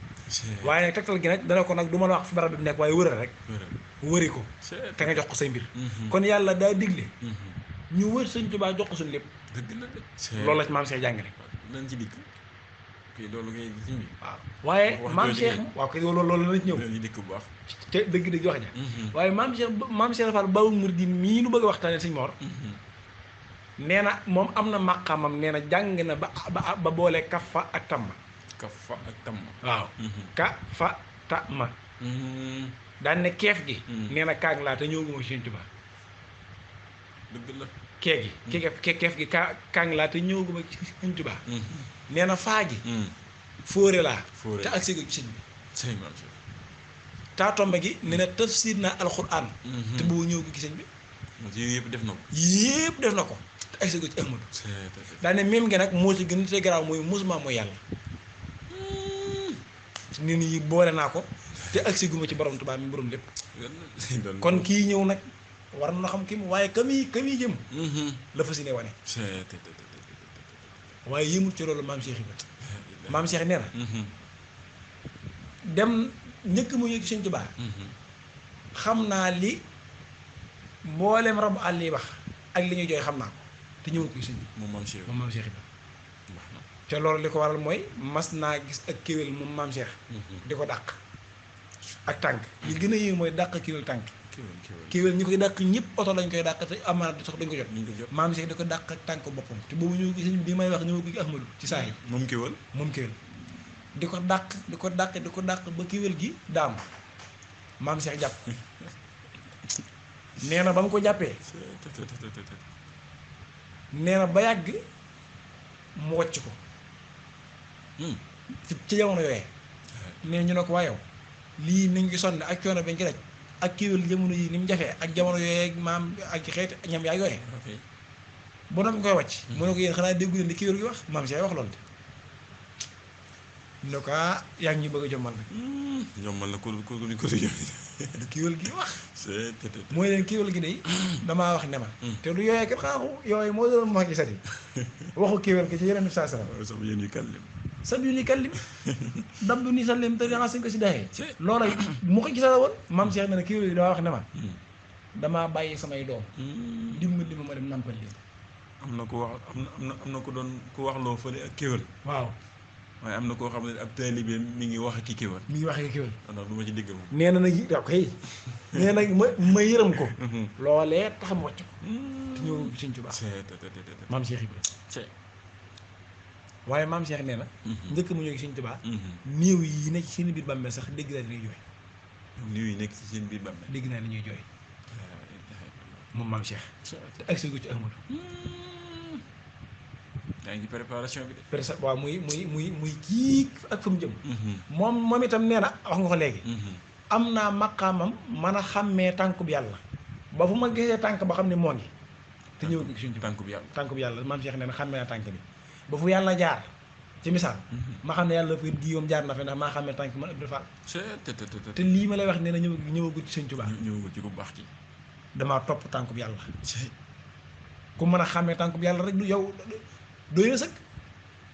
waaye nag tegtal gi nag dana ko nag du ma la wax fi barab bi nekk waaye wëral rek wëri ko te nga jox ko say mbir kon yàlla daa digle ñu wër Sëñ Tuubaa jox ko suñu lépp dëgg la de loolu la ci maam Cheikh jàngale dañ ci dikk kii loolu ngay sëñ bi waaw waaye wax maam jooju Cheikh waaw kay loolu la ci ñëw dañ ci dikk bu baax te dëgg-dëgg wax ja waaye maam Cheikh Fall Baabul Muridiin mii nu bëgg a waxtaanee Sëñ Mor nee na moom am na maqaamam nee na jàng na ba boole kafa ak tamma kafa ak tamma waaw ka fa tamma daan ne keef gi nee na kaag laa te ñëwaguma ci Sëñ Tuubaa dëgg la kee gi keef gi kaag laa te ñëwaguma ci Sëñ Tuubaa nee na faa gi fóore laa te ak sigu ci sëñ bi sëñ maam Cheikh taa tombe gi nee na tafsir naa alxuraan te boobu ñëw ko ci sëñ bi yooyu yëpp def na ko yëpp def na ko te ak sigu ci Ahmadu daane même gi nag moo ci gën te garaaw mooy musuma mooy yàlla nit ñi boole naa ko te ak sigu ma ci borom Tuubaa mi borom lépp kon kii ñëw nag war na xam kii mu waaye ka muy jëm la fas yéene wane waaye yëmul ci loolu maam Cheikh Ibrahima maam Cheikh nee na dem njëkk mu ñëw ci Sëñ Tuubaa xam naa li mboolem rabu àll yi wax ak li ñuy jooy xam naa ko te ñëwul ko sëñ bi moom maam Cheikh moom maam Cheikh Ibrahima te loolu li ko waral mooy mas naa gis ak kéwél moom maam Cheikh di ko dàq ak tànk li gën a yéeme mooy dàq kéwél tànk kéwél ñi koy dàq ñëpp oto lañ koy dàq te amaana sax dañ ko jot maam Cheikh di ko dàq ak tànk boppam te boobu ñëw gis bi may wax ñëw ko ci Ahmadu ci saa yi moom kéwél di ko dàq di ko dàq ba kéwél gi daam maam Cheikh jàpp nee na ba mu ko jàppee nee na ba yàgg mu wàcc ko ci jamono yooyee nee ñu ne ko waayow lii ni ngi sonn ak coono bañ ci daj ak kéwél jamono yi ni mu jafee ak jamono yooyee maam ak xeeti ñam yaa yooyee bu doon koy wàcc mu ne ko yéen xanaa déggu leen di kéwél gi wax maam Cheikh wax loolu ne ko yaa ngi ñu bëgg a jommal nag jommal na ko kéwél gi wax mooy leen kéwél gi day damaa wax ne ma te du yooyee kat xaaxu yooyu moo doon wax ci sat yi waxu kéwél gi ci yeneen saa salaam sama yéen yu kallim sab yu ni kallim dam du ni sallim te danga suñ ko si daxee loola mu ko gisala woon maam Cheikh ne ne kéwél gi damaa wax ne ma damaa bàyyi samay doom dimbali ma dem nampal leen am na ko wax am na ko doon ku wax loo fële ak kéwél waaw waaye am na koo xam ne ab taalibeem mi ngi wax ak ki kéwél mi ngi wax ak kéwél non du ma ci digg moom nee na nag waaw kay nee nag ma yërëm ko loolee tax ma wàcc ko te ñëw Sëñ Tuubaa maam Cheikh Ibrahima waaye maam Cheikh nee na njëkk mu ñëw Sëñ Tuubaa néew yi nekk ci seen biir bàmmeel sax dégg naa li ñuy jooy néew yi nekk ci seen biir bàmmeel dégg naa li ñuy jooy moom maam Cheikh te agsi gu ci Ahmadu yaa ngi ci préparation bi de waaw muy kii ak fa mu jëm moom itam nee na wax nga ko léegi am naa maqaamam mën a xàmmee tànkub yàlla ba fu ma gisee tànk ba xam ne moo ngi te ñëw Sëñ Tuubaa tànkub yàlla maam Cheikh nee na xàmmee naa tànk bi ba fu yàlla jaar ci misaal ma xam ne yàlla fa diyoom jaar na fa ndax maa xàmmee tànk man Abdou Fall te lii ma lay wax nee na ñëwagul ci Sëñ Tuubaa ñëwagul ci ku baax ci damaa topp tànkub yàlla ku mën a xàmmee tànkub yàlla rek du yow doy na sëkk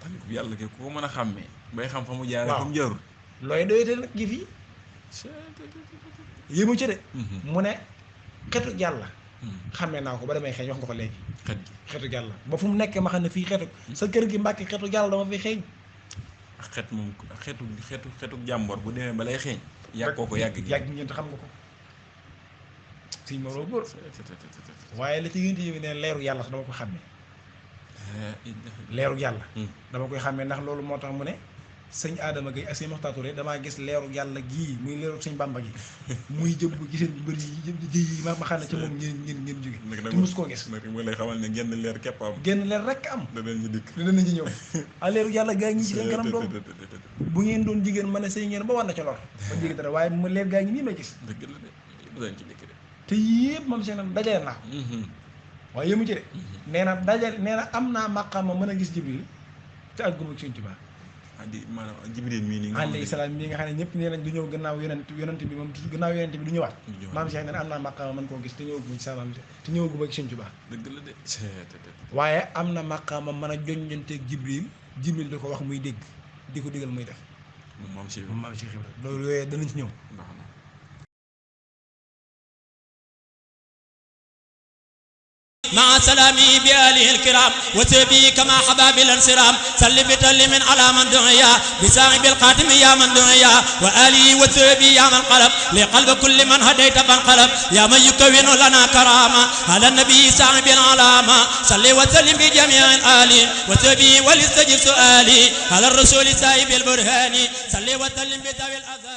tànkub yàlla ke ku ko mën a xàmmee bay xam fa mu jaar fa mu jaarul looy doyatee nag gi fii yéemu ci de mu ne xetu yàlla xàmmee naa ko ba damay xeeñ wax nga ko léegi xetu yàlla ba fu mu nekkee ma xam ne fii xetu sa kër gi Mbàkke xetu yàlla dama fi xeeñ xet moom xetu jàmbor bu demee ba lay xeeñ yàggoo ko yàgg ngeen xam nga ko siñ ma loo góor waaye la ci ngénte yow ne leeru yàlla sax dama ko xàmmee leeru yàlla dama koy xàmmee ndax loolu moo tax mu ne sëñ Adama Gueye ak sëñ Mokhtar Touré damaa gis leeru yàlla gii muy leeru sëñ Bamba gi muy jëm bu giseen mbër yi ma xam ne ca moom ngeen jóge te mos koo gis nag mu lay xamal ne genn leer képp am génn leer rek am danañ ñu dikk danañ ci ñëw a leeru yàlla gaa ngi ci seen kanam doom bu ngeen doon jigéen mën a sëy ngeen ba war na ca lor ba jigi dara waaye ma leer gaa ngi nii may gis dëgg la de danañ ci dikk de te yëpp moom seen dajale naa waaye yëmu ci de nee na dajale nee na am naa maqaama mën a gis Jibril te àgguma ci Sëñ Tuubaa di maanaam Jibril mii nii alayhi salaam mii nga xam ne ñëpp nee nañ du ñëw gannaaw yonent bi moom gannaaw yonent bi du ñëwaat maam Cheikh nee na am naa maqaama mën koo gis te ñëwaguma ci salaam te ñëwaguma ci Sëñ Tuubaa dëgg la de waaye am na maqaama mën a joññanteeg Jibril Jibril di ko wax muy dégg di ko digal muy def moom maam Cheikh Ibrahima loolu yooyu danañ ci ñëw مع سلامي بآله الكرام وسبي كما حباب الانصرام سل بتلم على من دعيا بساعب القاتم يا من دعيا وآلي وسبي يا من قلب لقلب كل من هديت فانقلب يا من يكون لنا كرامة على النبي ساعب العلامة صل وسلم بجميع الآل وسبي ولستجب سؤالي على الرسول سايب البرهاني صل وسلم بذوي الأذى